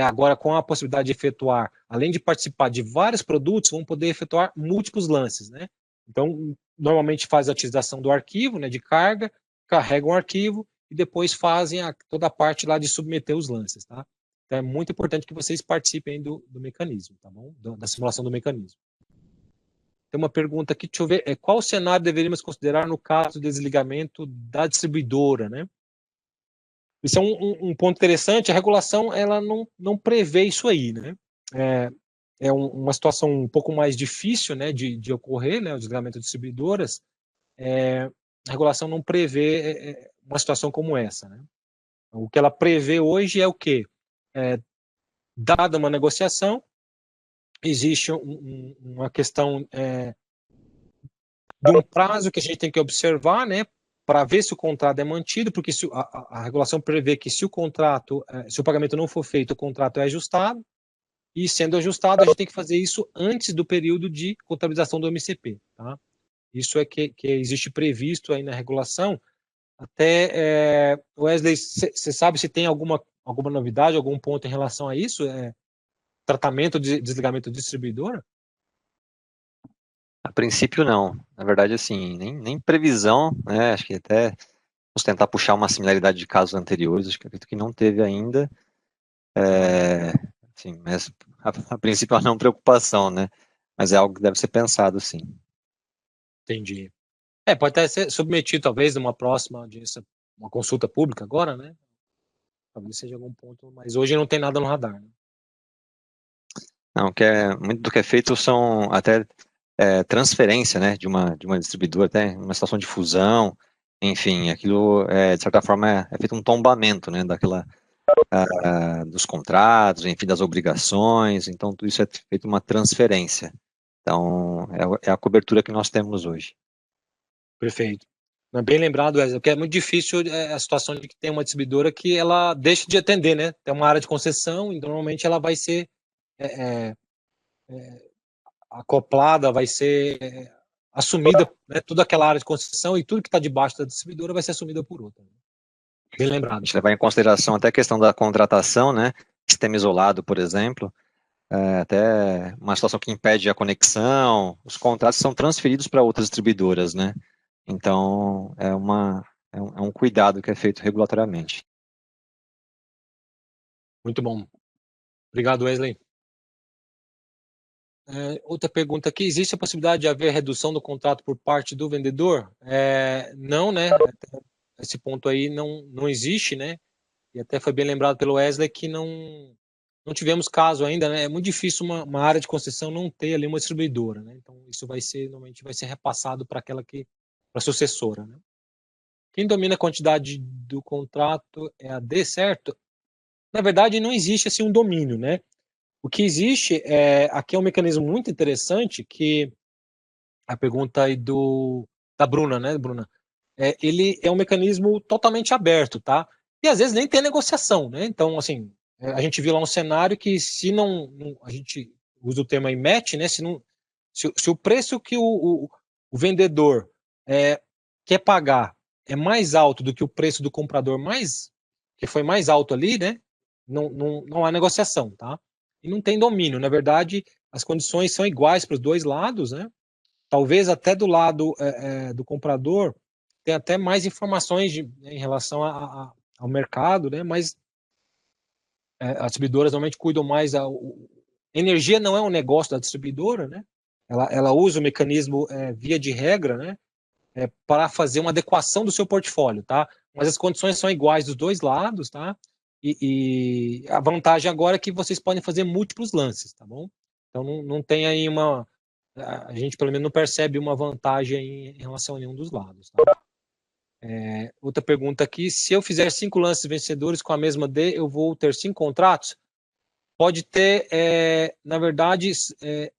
agora com a possibilidade de efetuar, além de participar de vários produtos, vão poder efetuar múltiplos lances, né? Então, normalmente faz a utilização do arquivo, né, de carga, carregam o arquivo e depois fazem toda a parte lá de submeter os lances, tá? Então, é muito importante que vocês participem do mecanismo, tá bom? Da simulação do mecanismo. Tem uma pergunta aqui, deixa eu ver, qual cenário deveríamos considerar no caso do desligamento da distribuidora, né? Isso é um ponto interessante, a regulação ela não prevê isso aí, né? Uma situação um pouco mais difícil, né, de ocorrer, né, o desligamento de distribuidoras, a regulação não prevê uma situação como essa, né? O que ela prevê hoje é o quê? Dada uma negociação, existe uma questão de um prazo que a gente tem que observar, né, para ver se o contrato é mantido, porque a regulação prevê que se o contrato, se o pagamento não for feito, o contrato é ajustado, e sendo ajustado, a gente tem que fazer isso antes do período de contabilização do MCP. Tá? Isso é que existe previsto aí na regulação. Até, Wesley, você sabe se tem alguma novidade, algum ponto em relação a isso? Tratamento de desligamento de distribuidora? A princípio, não. Na verdade, assim, nem previsão, né? Acho que até vamos tentar puxar uma similaridade de casos anteriores, acho que acredito que não teve ainda. Assim, mas a princípio é uma não preocupação, né? Mas é algo que deve ser pensado, sim. Entendi. Pode até ser submetido, talvez, numa próxima audiência, uma consulta pública agora, né? Talvez seja algum ponto, mas hoje não tem nada no radar. Né? Não, muito do que é feito são até transferência, né, de uma distribuidora, até uma situação de fusão, enfim, aquilo, de certa forma, é feito um tombamento, né, dos contratos, enfim, das obrigações, então tudo isso é feito uma transferência. Então, é a cobertura que nós temos hoje. Perfeito. Bem lembrado, Wesley, porque é muito difícil a situação de que tem uma distribuidora que ela deixa de atender, né? Tem uma área de concessão e normalmente ela vai ser acoplada, vai ser assumida, né? Toda aquela área de concessão e tudo que está debaixo da distribuidora vai ser assumida por outra. Bem lembrado. A gente levar em consideração até a questão da contratação, né? Sistema isolado, por exemplo, até uma situação que impede a conexão, os contratos são transferidos para outras distribuidoras, né? Então, é um cuidado que é feito regulatoriamente. Muito bom. Obrigado, Wesley. Outra pergunta aqui, existe a possibilidade de haver redução do contrato por parte do vendedor? Não, né? Esse ponto aí não existe, né? E até foi bem lembrado pelo Wesley que não tivemos caso ainda, né? É muito difícil uma área de concessão não ter ali uma distribuidora, né? Então isso normalmente vai ser repassado para para a sucessora, né? Quem domina a quantidade do contrato é a D, certo? Na verdade, não existe assim um domínio, né? O que existe aqui é um mecanismo muito interessante que a pergunta aí da Bruna, né, Bruna? Ele é um mecanismo totalmente aberto, tá? E às vezes nem tem negociação, né? Então, assim, a gente viu lá um cenário que se a gente usa o termo aí match, né? Se o preço que o vendedor quer pagar é mais alto do que o preço do comprador que foi mais alto ali, né? Não há negociação, tá? E não tem domínio. Na verdade, as condições são iguais para os dois lados, né? Talvez até do lado do comprador tem até mais informações em relação ao mercado, né? Mas as distribuidoras normalmente cuidam mais. Energia não é um negócio da distribuidora, né? Ela usa o mecanismo via de regra, né? Para fazer uma adequação do seu portfólio, tá? Mas as condições são iguais dos dois lados, tá? E a vantagem agora é que vocês podem fazer múltiplos lances, tá bom? Então não tem aí a gente pelo menos não percebe uma vantagem em relação a nenhum dos lados, tá? Outra pergunta aqui, se eu fizer 5 lances vencedores com a mesma D, eu vou ter 5 contratos? Pode ter, na verdade,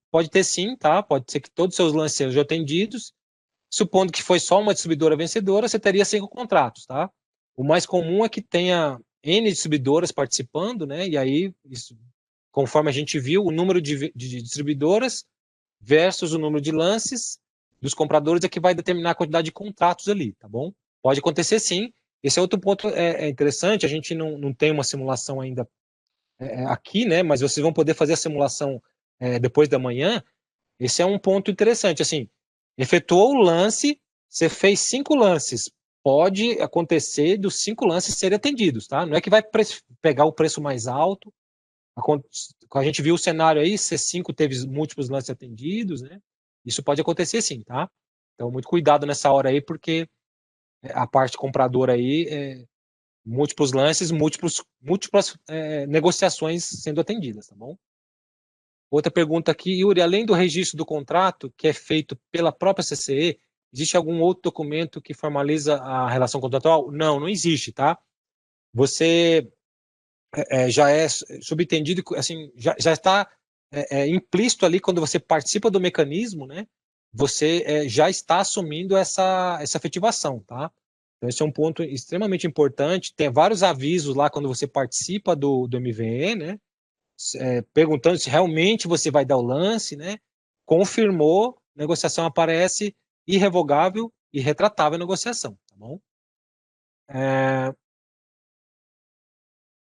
pode ter sim, tá? Pode ser que todos os seus lances sejam atendidos. Supondo que foi só uma distribuidora vencedora, você teria 5 contratos, tá? O mais comum é que tenha N distribuidoras participando, né? E aí, conforme a gente viu, o número de distribuidoras versus o número de lances dos compradores é que vai determinar a quantidade de contratos ali, tá bom? Pode acontecer sim. Esse é outro ponto interessante, a gente não tem uma simulação ainda aqui, né? Mas vocês vão poder fazer a simulação depois da manhã. Esse é um ponto interessante, assim, efetuou o lance, você fez 5 lances, pode acontecer dos 5 lances serem atendidos, tá? Não é que vai pegar o preço mais alto, a gente viu o cenário aí, C5 teve múltiplos lances atendidos, né? Isso pode acontecer sim, tá? Então, muito cuidado nessa hora aí, porque a parte compradora aí, múltiplos lances, múltiplas negociações sendo atendidas, tá bom? Outra pergunta aqui, Yuri, além do registro do contrato, que é feito pela própria CCE, existe algum outro documento que formaliza a relação contratual? Não existe, tá? Você já é subentendido, assim, já está implícito ali quando você participa do mecanismo, né? Você já está assumindo essa efetivação, tá? Então, esse é um ponto extremamente importante. Tem vários avisos lá quando você participa do MVE, né? Perguntando se realmente você vai dar o lance, né? Confirmou, negociação aparece irrevogável e retratável a negociação, tá bom?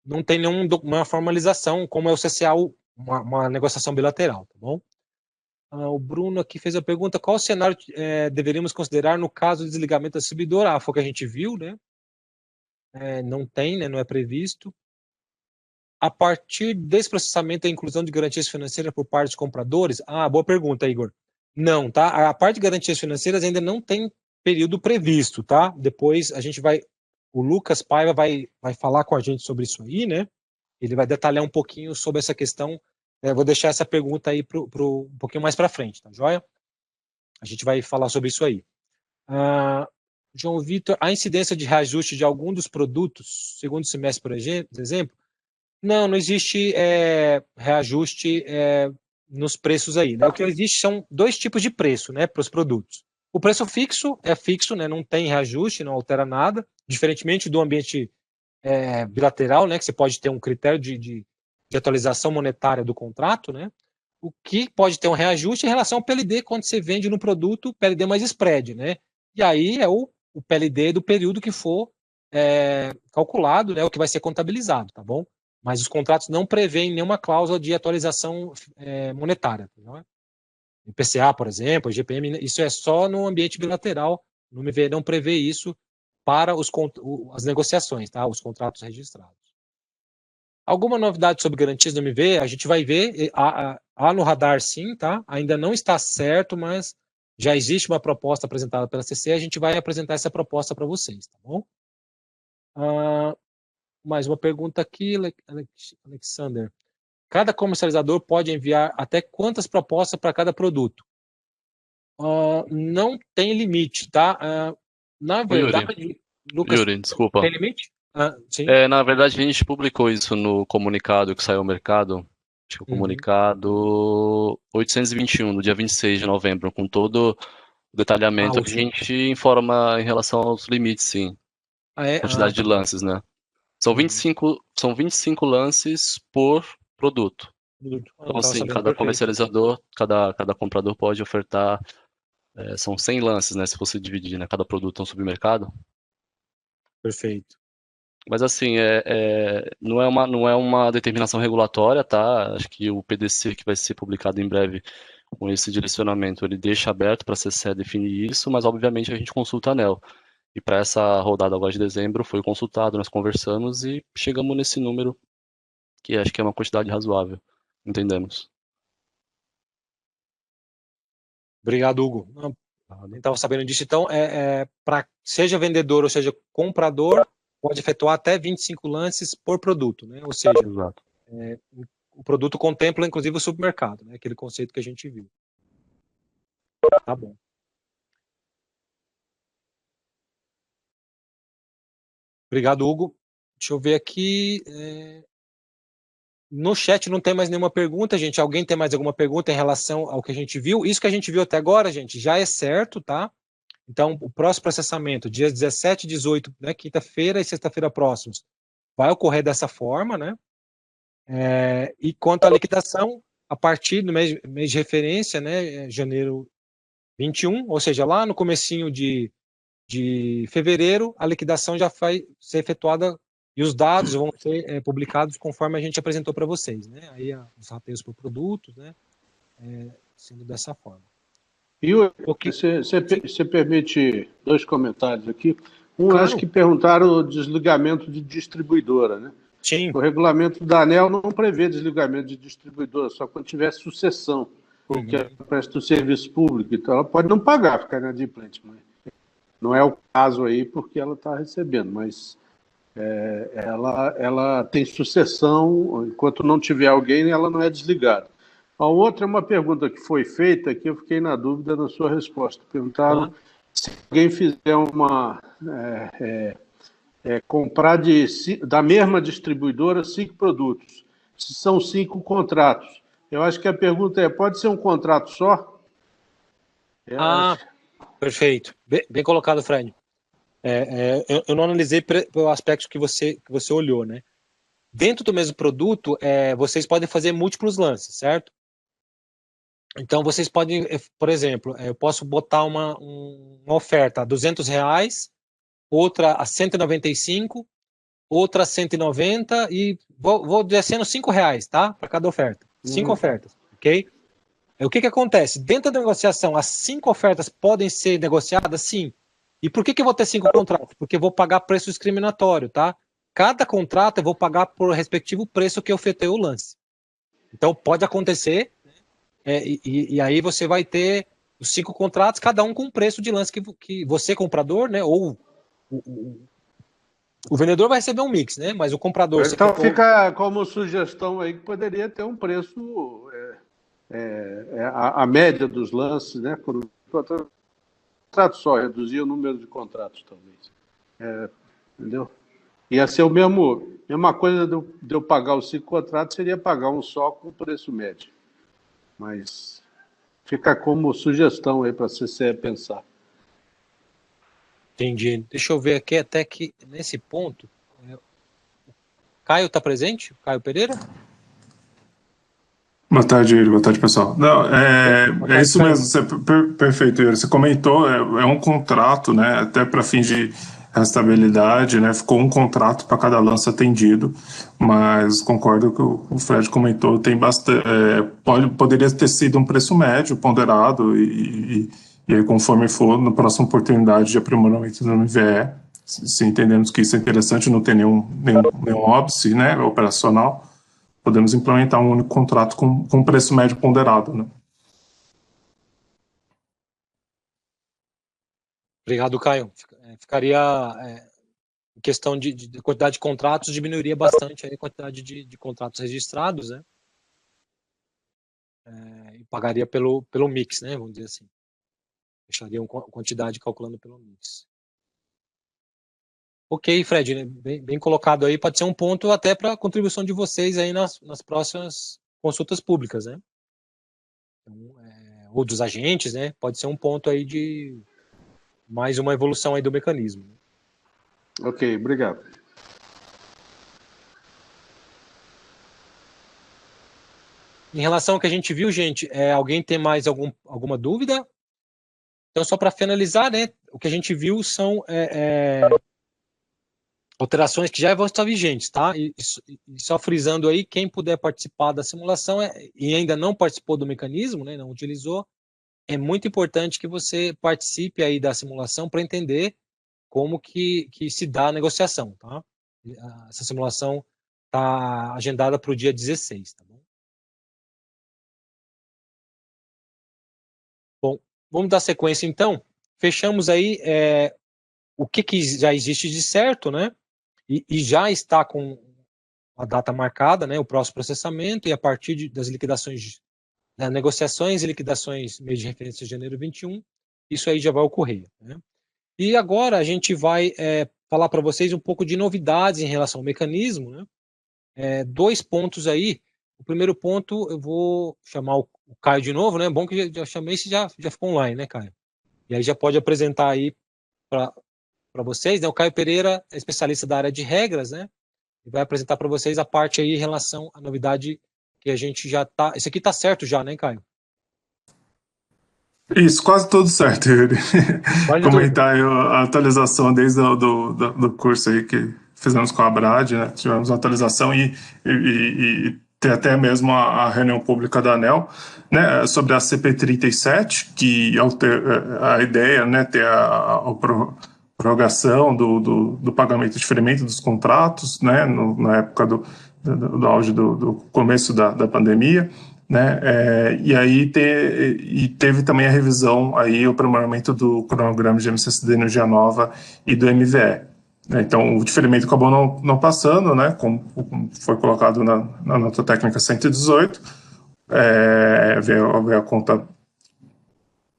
Não tem nenhuma formalização, como é o CCA, uma negociação bilateral, tá bom? O Bruno aqui fez a pergunta, qual cenário deveríamos considerar no caso de desligamento da distribuidora? Foi o que a gente viu, né? Não tem, né? Não é previsto. A partir desse processamento, a inclusão de garantias financeiras por parte dos compradores? Boa pergunta, Igor. Não, tá? A parte de garantias financeiras ainda não tem período previsto, tá? Depois a gente o Lucas Paiva vai falar com a gente sobre isso aí, né? Ele vai detalhar um pouquinho sobre essa questão. Vou deixar essa pergunta aí um pouquinho mais para frente, tá joia? A gente vai falar sobre isso aí. João Vitor, a incidência de reajuste de algum dos produtos, segundo semestre, por exemplo, não existe reajuste nos preços aí, né? O que existe são 2 tipos de preço, né, para os produtos. O preço fixo é fixo, né, não tem reajuste, não altera nada, diferentemente do ambiente bilateral, né, que você pode ter um critério de atualização monetária do contrato, né? O que pode ter um reajuste em relação ao PLD quando você vende no produto PLD mais spread, né? E aí é o PLD do período que for calculado, né, o que vai ser contabilizado, tá bom? mas os contratos não prevêem nenhuma cláusula de atualização monetária. Não é? IPCA, por exemplo, GPM, isso é só no ambiente bilateral, no MV não prevê isso para as negociações, tá? Os contratos registrados. Alguma novidade sobre garantias do MV? A gente vai ver, há no radar sim, tá? Ainda não está certo, mas já existe uma proposta apresentada pela CC, a gente vai apresentar essa proposta para vocês, tá bom? Mais uma pergunta aqui, Alexander. Cada comercializador pode enviar até quantas propostas para cada produto? Não tem limite, tá? Na verdade, Lucas, Yuri, desculpa. tem limite? Sim. Na verdade, a gente publicou isso no comunicado que saiu ao mercado, acho que o comunicado 821, do dia 26 de novembro, com todo o detalhamento que a gente informa em relação aos limites, sim. Quantidade de lances, né? São 25 lances por produto. Então, assim, cada comercializador, cada comprador pode ofertar, são 100 lances, né? Se você dividir, né? Cada produto é um supermercado. Perfeito. Mas assim, não é uma determinação regulatória, tá? Acho que o PDC que vai ser publicado em breve com esse direcionamento, ele deixa aberto para a CCE definir isso, mas obviamente a gente consulta a ANEEL. E para essa rodada agora de dezembro foi consultado, nós conversamos e chegamos nesse número, que acho que é uma quantidade razoável, entendemos. Obrigado, Hugo. Nem estava sabendo disso. Então, para seja vendedor ou seja comprador, pode efetuar até 25 lances por produto, né? Ou seja, o produto contempla inclusive o supermercado, né? Aquele conceito que a gente viu. Tá bom. Obrigado, Hugo. Deixa eu ver aqui. No chat não tem mais nenhuma pergunta, gente. Alguém tem mais alguma pergunta em relação ao que a gente viu? Isso que a gente viu até agora, gente, já é certo, tá? Então, o próximo processamento, dias 17 e 18, né, quinta-feira e sexta-feira próximos, vai ocorrer dessa forma, né? E quanto à liquidação, a partir do mês de referência, né, janeiro 21, ou seja, lá no comecinho de fevereiro, a liquidação já vai ser efetuada e os dados vão ser publicados conforme a gente apresentou para vocês, né? Aí os rateios por produtos, né? Sendo dessa forma. Yuri, você permite 2 comentários aqui? Claro. Acho que perguntaram o desligamento de distribuidora, né? Sim. O regulamento da ANEEL não prevê desligamento de distribuidora, só quando tiver sucessão, porque ela presta o serviço público, então ela pode não pagar, ficar inadimplente, mas não é o caso aí, porque ela está recebendo, mas ela tem sucessão, enquanto não tiver alguém, ela não é desligada. A outra é uma pergunta que foi feita, que eu fiquei na dúvida na sua resposta. Perguntaram se alguém fizer comprar da mesma distribuidora 5 produtos, se são 5 contratos. Eu acho que a pergunta pode ser um contrato só? Perfeito. Bem colocado, Fred. Eu não analisei pelo aspecto que você olhou, né? Dentro do mesmo produto, vocês podem fazer múltiplos lances, certo? Então, vocês podem, por exemplo, eu posso botar uma oferta a R$200, outra a 195, outra a 190 e vou descendo R$5, tá? Para cada oferta. 5 ofertas, ok? O que acontece? Dentro da negociação, as 5 ofertas podem ser negociadas? Sim. E por que eu vou ter 5 contratos? Porque eu vou pagar preço discriminatório, tá? Cada contrato eu vou pagar por respectivo preço que eu efetuei o lance. Então, pode acontecer, e aí você vai ter os 5 contratos, cada um com um preço de lance que você, comprador, né, ou o vendedor vai receber um mix, né, mas o comprador... Então fica como sugestão aí que poderia ter um preço, a média dos lances, né, por um contrato só, reduzir o número de contratos, talvez. Entendeu? Ia ser mesma coisa de eu pagar os 5 contratos, seria pagar um só com preço médio. Mas fica como sugestão aí para a CCE pensar. Entendi. Deixa eu ver aqui, até que nesse ponto... Caio está presente? Caio Pereira? Boa tarde, Yuri. Boa tarde, pessoal. Não, é isso mesmo. Perfeito, Yuri. Você comentou, é um contrato, né? Até para fins de rastreabilidade, né? Ficou um contrato para cada lance atendido, mas concordo com o que o Fred comentou, tem bastante, poderia ter sido um preço médio ponderado e aí, conforme for, na próxima oportunidade de aprimoramento do MVE, se entendemos que isso é interessante, não tem nenhum óbice, né, operacional, podemos implementar um único contrato com preço médio ponderado, né? Obrigado, Caio. Ficaria, em questão de quantidade de contratos, diminuiria bastante a quantidade de contratos registrados, né? E pagaria pelo mix, né? Vamos dizer assim. Fecharia uma quantidade calculando pelo mix. Ok, Fred, né? Bem colocado aí. Pode ser um ponto até para a contribuição de vocês aí nas próximas consultas públicas, né? Então, ou dos agentes, né? Pode ser um ponto aí de mais uma evolução aí do mecanismo. Ok, obrigado. Em relação ao que a gente viu, gente, alguém tem mais alguma dúvida? Então, só para finalizar, né? O que a gente viu são alterações que já vão estar vigentes, tá? E só frisando aí, quem puder participar da simulação e ainda não participou do mecanismo, né? Não utilizou, é muito importante que você participe aí da simulação para entender como que se dá a negociação, tá? Essa simulação está agendada para o dia 16, tá bom? Bom, vamos dar sequência então. Fechamos aí o que já existe de certo, né? E já está com a data marcada, né? O próximo processamento, e a partir das liquidações, negociações e liquidações mês de referência de janeiro 21, isso aí já vai ocorrer, né? E agora a gente vai falar para vocês um pouco de novidades em relação ao mecanismo, né? 2 pontos aí. O primeiro ponto, eu vou chamar o Caio de novo, né? Bom que já chamei, se já ficou online, né, Caio? E aí já pode apresentar aí para vocês, né? O Caio Pereira é especialista da área de regras, né? E vai apresentar para vocês a parte aí em relação à novidade que a gente já tá... Esse aqui tá certo já, né, Caio? Isso, quase tudo certo, Yuri. Quase Comentar aí a atualização desde do curso aí que fizemos com a Brad, né? Tivemos uma atualização e tem até mesmo a reunião pública da ANEEL, né? Sobre a CP37, que a ideia, né? Ter a prorrogação do pagamento de diferimento dos contratos, né? Na época do auge do começo da pandemia, né? E aí teve também a revisão, aí o aprimoramento do cronograma de MCSD Energia Nova e do MVE. Então, o diferimento acabou não passando, né? Como foi colocado na nota técnica 118, veio a conta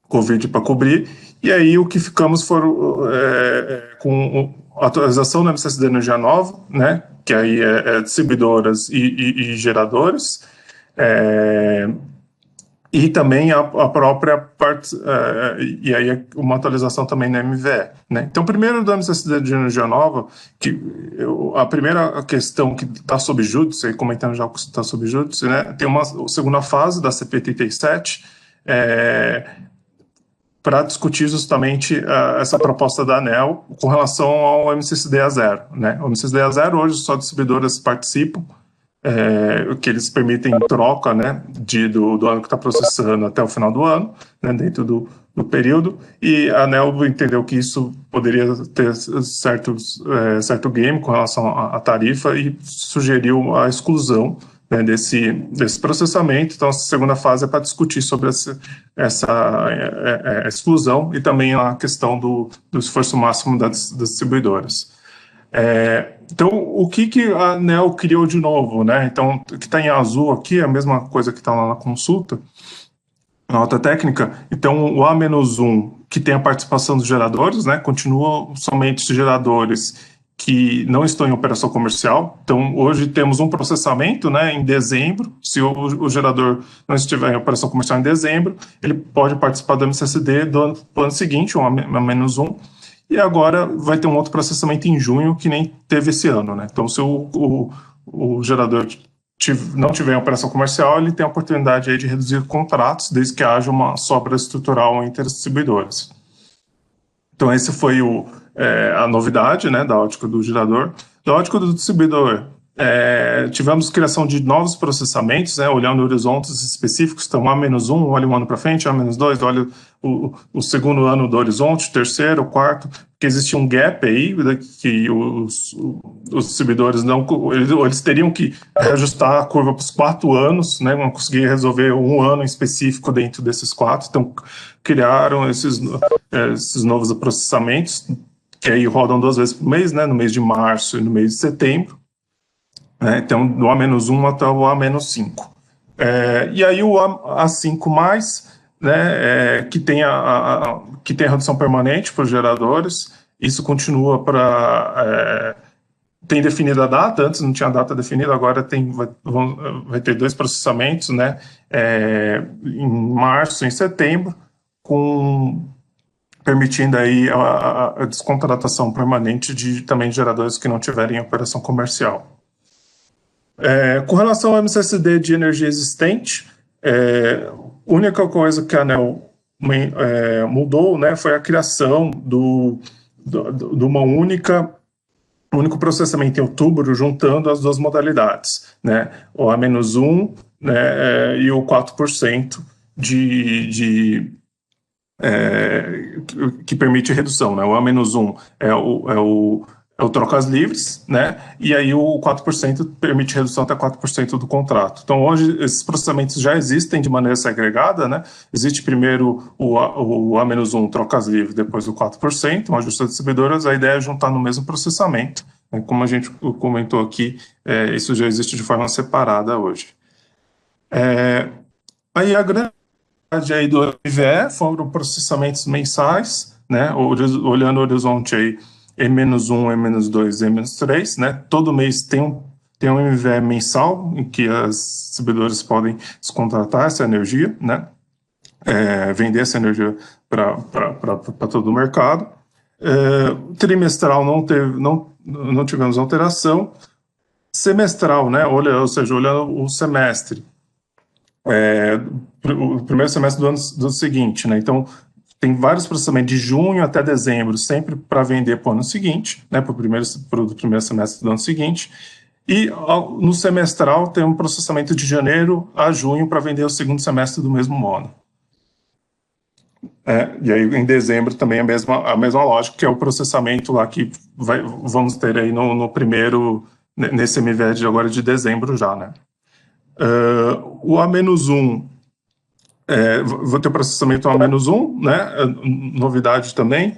Covid para cobrir, e aí o que ficamos com a atualização da MCSD Energia Nova, né? Que aí é distribuidoras e geradores, e também a própria parte, e aí uma atualização também na MVE, né? Então, primeiro da necessidade de energia nova, a primeira questão que está sob júdice, aí comentando já o que está sob júdice, né? Tem uma segunda fase da CP37, para discutir justamente essa proposta da ANEEL com relação ao MCSD a zero, né? O MCSD a zero, hoje só distribuidoras participam, que eles permitem troca, né, do ano que está processando até o final do ano, né, dentro do período, e a ANEEL entendeu que isso poderia ter certo game com relação à tarifa e sugeriu a exclusão, né, desse processamento. Então, a segunda fase é para discutir sobre essa exclusão e também a questão do esforço máximo das distribuidoras. Então, o que a ANEEL criou de novo, né? Então, o que está em azul aqui é a mesma coisa que está lá na consulta, na nota técnica. Então, o A-1, que tem a participação dos geradores, né? Continua somente os geradores que não estão em operação comercial. Então, hoje temos um processamento, né, em dezembro. Se o gerador não estiver em operação comercial em dezembro, ele pode participar do MCSD do ano seguinte, um A-1. E agora vai ter um outro processamento em junho que nem teve esse ano, né? Então, se o gerador não tiver em operação comercial, ele tem a oportunidade aí de reduzir contratos, desde que haja uma sobra estrutural entre as distribuidoras. Então, esse foi a novidade, né, da ótica do gerador. Da ótica do distribuidor, tivemos criação de novos processamentos, né, olhando horizontes específicos, então A-1, olha um ano para frente, A-2, olha o segundo ano do horizonte, o terceiro, o quarto, porque existia um gap aí, que os distribuidores eles teriam que ajustar a curva para os 4 anos, né, não conseguir resolver um ano específico dentro desses 4, então criaram esses novos processamentos, que aí rodam 2 vezes por mês, né, no mês de março e no mês de setembro, né, então do A-1 até o A-5. E aí o A5+, né, que tem a redução permanente para os geradores, isso continua tem definida a data, antes não tinha data definida, agora vai ter 2 processamentos, né, em março e em setembro, permitindo aí a descontratação permanente também de geradores que não tiverem operação comercial. Com relação ao MCSD de energia existente, a única coisa que a ANEEL mudou, né, foi a criação de uma único processamento em outubro, juntando as 2 modalidades, né, o A-1, né, e o 4% que permite redução, né? O A-1 é o trocas livres, né? E aí o 4% permite redução até 4% do contrato. Então hoje esses processamentos já existem de maneira segregada, né? Existe primeiro o A-1 trocas livres, depois o 4%, um ajuste de distribuidoras, a ideia é juntar no mesmo processamento, né? Como a gente comentou aqui, isso já existe de forma separada hoje. Aí a grande aí do MVE foram processamentos mensais, né, olhando o horizonte aí, E-1, E-2, E-3, né, todo mês tem um MVE mensal em que as distribuidoras podem descontratar essa energia, né, vender essa energia para todo o mercado. Trimestral não tivemos alteração. Semestral, né, ou seja, olhando o semestre, o primeiro semestre do ano seguinte, né? Então, tem vários processamentos de junho até dezembro, sempre para vender para o ano seguinte, né? Para o primeiro semestre do ano seguinte. E no semestral tem um processamento de janeiro a junho para vender o segundo semestre do mesmo ano. E aí em dezembro também a mesma lógica, que é o processamento lá que vamos ter aí no primeiro, nesse MVE de agora de dezembro já, né? O A-1, vou ter processamento A-1, né? Novidade também,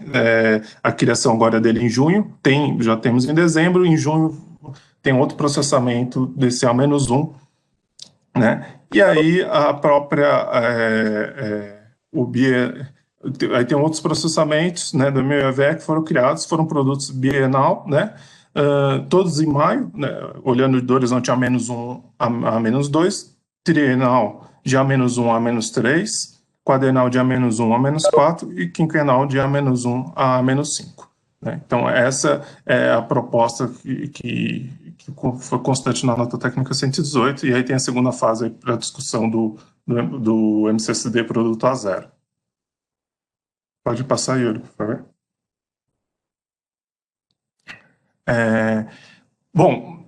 a criação agora dele em junho, já temos em dezembro, em junho tem outro processamento desse A-1, né? E aí a própria, aí tem outros processamentos, né, do MVE que foram criados, foram produtos bienal, né? Todos em maio, né, olhando do horizonte A-1 a A-2, trienal de A-1 a A-3, quadrenal de A-1 a A-4 e quinquenal de A-1 a A-5. Né? Então, essa é a proposta que foi constante na nota técnica 118, e aí tem a segunda fase para a discussão do MCSD produto a zero. Pode passar, Yuri, por favor. Bom,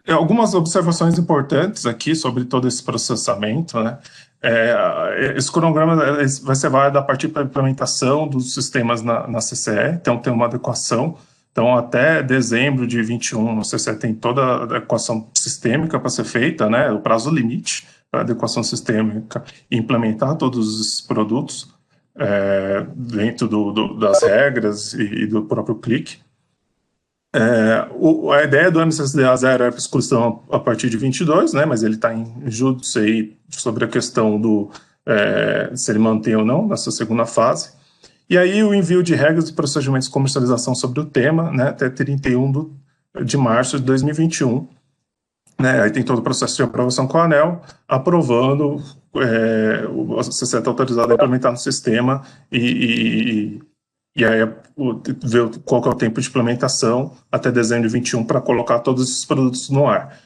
algumas observações importantes aqui sobre todo esse processamento, né? Esse cronograma vai ser válido a partir da implementação dos sistemas na CCE, então tem uma adequação. Então, até dezembro de 21, a CCE tem toda a adequação sistêmica para ser feita, né? O prazo limite para adequação sistêmica e implementar todos os produtos dentro das regras e do próprio clique. A ideia do MCSD a zero é a exclusão a partir de 22, né, mas ele está em júdice aí sobre a questão se ele mantém ou não nessa segunda fase. E aí o envio de regras e procedimentos de comercialização sobre o tema, né, até 31 de março de 2021. Né, aí tem todo o processo de aprovação com a ANEEL, aprovando, a CCE está autorizada a implementar no sistema e aí ver qual que é o tempo de implementação até dezembro de 21 para colocar todos esses produtos no ar.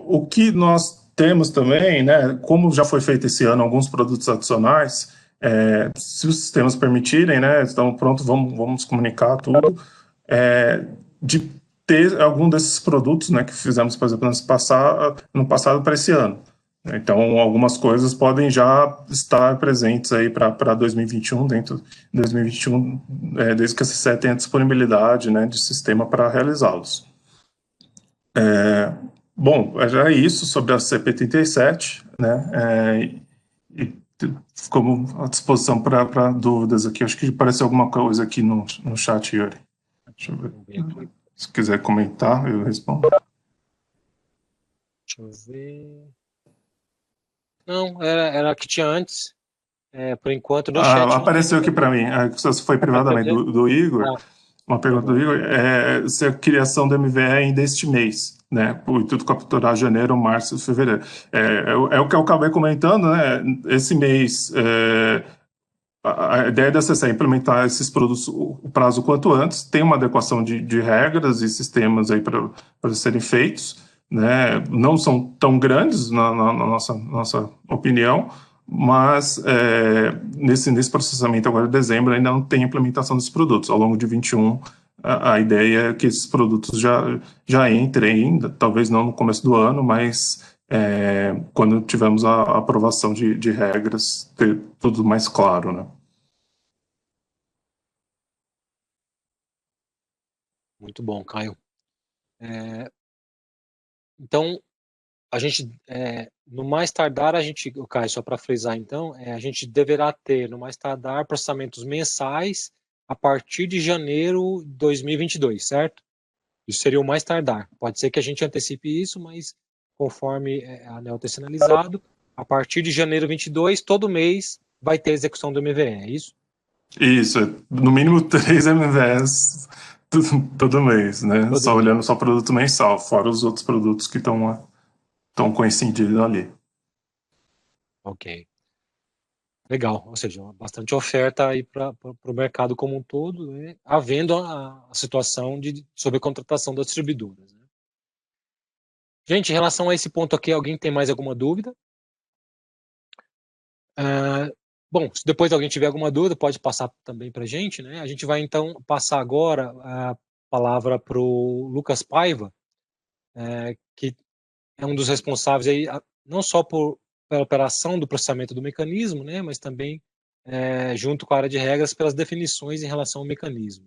O que nós temos também, né, como já foi feito esse ano alguns produtos adicionais, se os sistemas permitirem, né, então pronto, vamos comunicar tudo, de ter algum desses produtos, né, que fizemos, por exemplo, no passado para esse ano. Então, algumas coisas podem já estar presentes aí para 2021, dentro de 2021, desde que a CCE tenha disponibilidade, né, de sistema para realizá-los. Bom, já é isso sobre a CP37, né, e ficamos à disposição para dúvidas aqui. Acho que apareceu alguma coisa aqui no chat, Yuri. Deixa eu ver. Se quiser comentar, eu respondo. Deixa eu ver. Não, era a que tinha antes. Por enquanto, no chat. Apareceu aqui para mim. Isso foi privadamente do Igor. Uma pergunta do Igor. Se a criação do MVE ainda este mês, né? O intuito capturar janeiro, março, fevereiro. É o que eu acabei comentando, né? Esse mês. A ideia da CCE é implementar esses produtos o prazo quanto antes, tem uma adequação de regras e sistemas aí para serem feitos, né? Não são tão grandes na nossa opinião, mas nesse processamento agora de dezembro ainda não tem implementação desses produtos. Ao longo de 21, a ideia é que esses produtos já entrem ainda, talvez não no começo do ano, mas quando tivermos a aprovação de regras, ter tudo mais claro, né? Muito bom, Caio. Então, a gente, no mais tardar, Caio, só para frisar então, a gente deverá ter, no mais tardar, processamentos mensais a partir de janeiro de 2022, certo? Isso seria o mais tardar. Pode ser que a gente antecipe isso, mas conforme a ANEEL ter sinalizado, a partir de janeiro 22, todo mês vai ter execução do MVE, é isso? Isso, no mínimo 3 MVS todo mês, né? Todo mês. Olhando só produto mensal, fora os outros produtos que estão coincidindo ali. Ok. Legal, ou seja, bastante oferta aí para o mercado como um todo, né? Havendo a situação de sobrecontratação das distribuidoras, né? Gente, em relação a esse ponto aqui, alguém tem mais alguma dúvida? Bom, se depois alguém tiver alguma dúvida, pode passar também para a gente, né? A gente vai então passar agora a palavra para o Lucas Paiva, que é um dos responsáveis aí, não só pela operação do processamento do mecanismo, né, mas também junto com a área de regras pelas definições em relação ao mecanismo.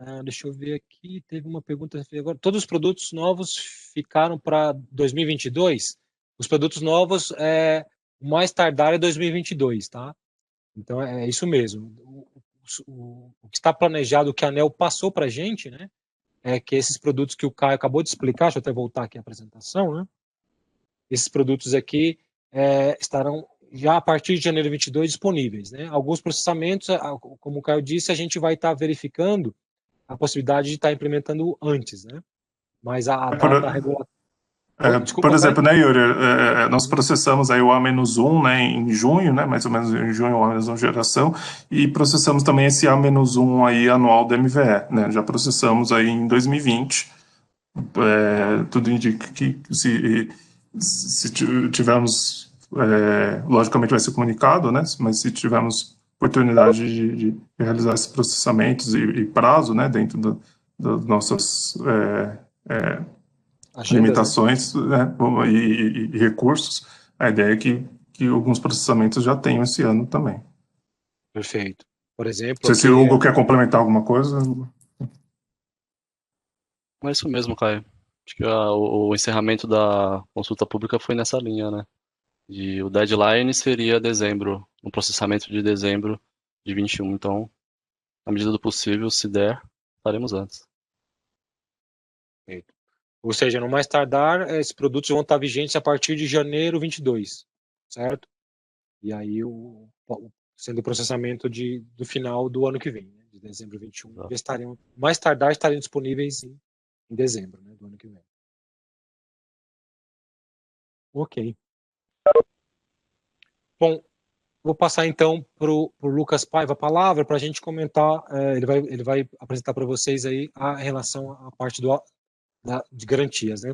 Né? Deixa eu ver aqui, teve uma pergunta agora. Todos os produtos novos ficaram para 2022? Os produtos novos, o mais tardar é 2022, tá? Então é isso mesmo. O que está planejado, o que a ANEEL passou para a gente, né, é que esses produtos que o Caio acabou de explicar, deixa eu até voltar aqui à apresentação, né? Esses produtos aqui estarão já a partir de janeiro 22 disponíveis, né? Alguns processamentos, como o Caio disse, a gente vai estar verificando a possibilidade de estar implementando antes, né? Mas a data regulatória... Por exemplo, né, Yuri, nós processamos aí o A-1, né, em junho, né, mais ou menos em junho, o A-1 geração, e processamos também esse A-1 aí anual do MVE, né, já processamos aí em 2020, tudo indica que se tivermos, logicamente vai ser comunicado, né, mas se tivermos oportunidade de realizar esses processamentos e prazo, né, dentro das nossas limitações, né, e recursos, a ideia é que alguns processamentos já tenham esse ano também. Perfeito. Por exemplo... Não sei se o Hugo quer complementar alguma coisa. É isso mesmo, Caio. Acho que o encerramento da consulta pública foi nessa linha, né? O deadline seria dezembro, no processamento de dezembro de 21. Então, na medida do possível, se der, faremos antes. Perfeito. Ou seja, no mais tardar, esses produtos vão estar vigentes a partir de janeiro 22, certo? E aí, sendo o processamento do final do ano que vem, né? De dezembro 21, já estariam, mais tardar, estariam disponíveis em dezembro, né, do ano que vem. Ok. Bom, vou passar então para o Lucas Paiva a palavra para a gente comentar, ele vai apresentar para vocês aí a relação à parte de garantias, né?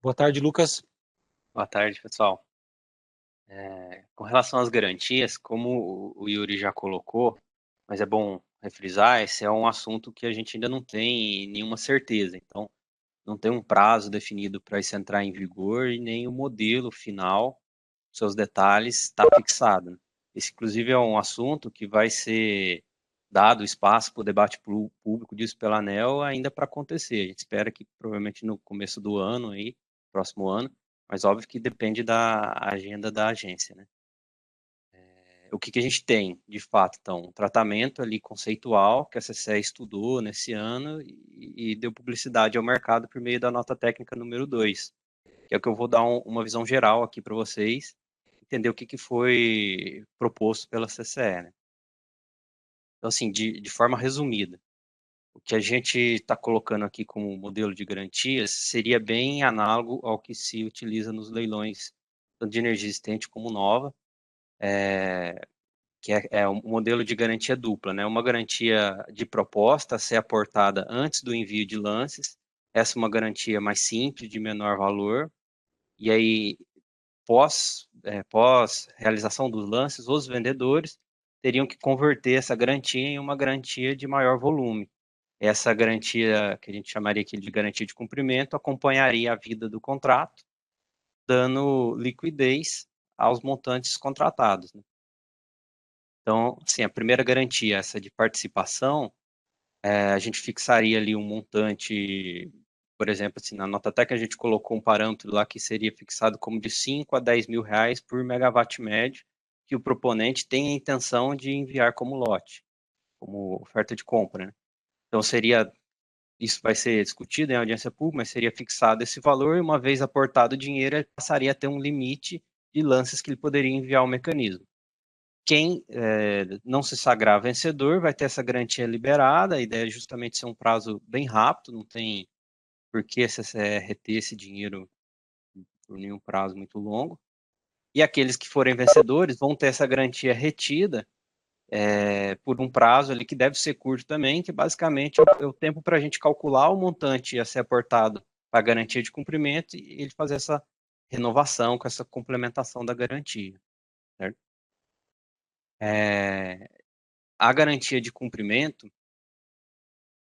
Boa tarde, Lucas. Boa tarde, pessoal. Com relação às garantias, como o Yuri já colocou, mas é bom refrisar, esse é um assunto que a gente ainda não tem nenhuma certeza. Então, não tem um prazo definido para isso entrar em vigor e nem o modelo final, seus detalhes, está fixado. Esse, inclusive, é um assunto que vai ser dado espaço para o debate público disso pela ANEEL ainda para acontecer. A gente espera que provavelmente no começo do ano, aí, próximo ano, mas óbvio que depende da agenda da agência, né? O que a gente tem, de fato, então, um tratamento ali conceitual que a CCE estudou nesse ano e deu publicidade ao mercado por meio da nota técnica número 2, que é o que eu vou dar uma visão geral aqui para vocês, entender o que foi proposto pela CCE, né? Então, assim, de forma resumida, o que a gente está colocando aqui como modelo de garantias seria bem análogo ao que se utiliza nos leilões, tanto de energia existente como nova, que é um modelo de garantia dupla, né? Uma garantia de proposta a ser aportada antes do envio de lances, essa é uma garantia mais simples, de menor valor, e aí, pós realização dos lances, os vendedores teriam que converter essa garantia em uma garantia de maior volume. Essa garantia, que a gente chamaria aqui de garantia de cumprimento, acompanharia a vida do contrato, dando liquidez aos montantes contratados, né? Então, assim, a primeira garantia, essa de participação, a gente fixaria ali um montante, por exemplo, assim, na nota técnica a gente colocou um parâmetro lá que seria fixado como de 5 a 10 mil reais por megawatt médio, que o proponente tem a intenção de enviar como lote, como oferta de compra, né? Então, isso vai ser discutido em audiência pública, mas seria fixado esse valor e uma vez aportado o dinheiro, ele passaria a ter um limite de lances que ele poderia enviar ao mecanismo. Quem não se sagrar vencedor vai ter essa garantia liberada, a ideia é justamente ser um prazo bem rápido, não tem por que reter esse dinheiro por nenhum prazo muito longo. E aqueles que forem vencedores vão ter essa garantia retida por um prazo ali que deve ser curto também, que basicamente é o tempo para a gente calcular o montante a ser aportado para a garantia de cumprimento e ele fazer essa renovação com essa complementação da garantia, certo? A garantia de cumprimento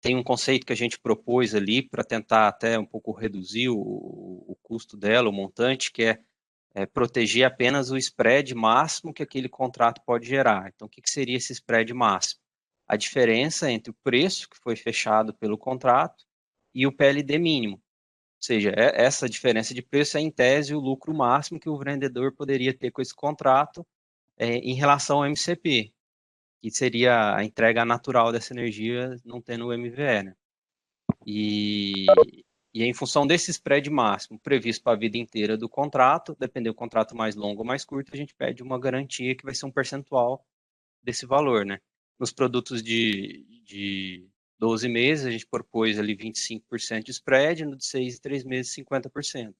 tem um conceito que a gente propôs ali para tentar até um pouco reduzir o custo dela, o montante, que é proteger apenas o spread máximo que aquele contrato pode gerar. Então, o que seria esse spread máximo? A diferença entre o preço que foi fechado pelo contrato e o PLD mínimo. Ou seja, essa diferença de preço é, em tese, o lucro máximo que o vendedor poderia ter com esse contrato em relação ao MCP, que seria a entrega natural dessa energia não tendo o MVE, né? E em função desse spread máximo previsto para a vida inteira do contrato, dependendo do contrato mais longo ou mais curto, a gente pede uma garantia que vai ser um percentual desse valor, né? Nos produtos de 12 meses, a gente propôs ali 25% de spread, no de 6 e 3 meses, 50%.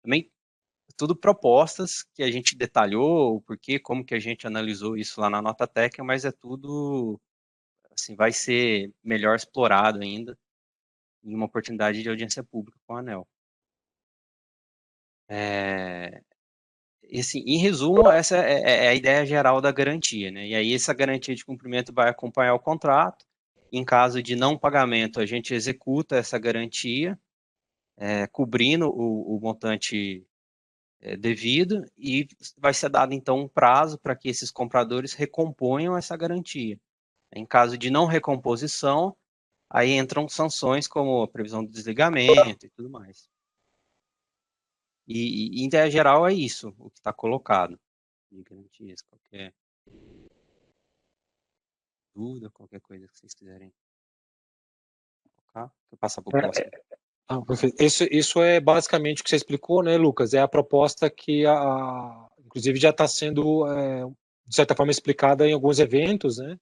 Também tudo propostas que a gente detalhou, o porquê, como que a gente analisou isso lá na nota técnica, mas é tudo, assim, vai ser melhor explorado ainda em uma oportunidade de audiência pública com a ANEEL. E, assim, em resumo, essa é a ideia geral da garantia, né? E aí essa garantia de cumprimento vai acompanhar o contrato. Em caso de não pagamento, a gente executa essa garantia, cobrindo o montante devido, e vai ser dado, então, um prazo para que esses compradores recomponham essa garantia. Em caso de não recomposição, aí entram sanções como a previsão do desligamento e tudo mais. E em ideia geral, é isso o que está colocado. De garantias, qualquer dúvida, qualquer coisa que vocês quiserem colocar. Vou passar para o próximo. Perfeito. Isso é basicamente o que você explicou, né, Lucas? É a proposta que, inclusive, já está sendo, de certa forma, explicada em alguns eventos, né?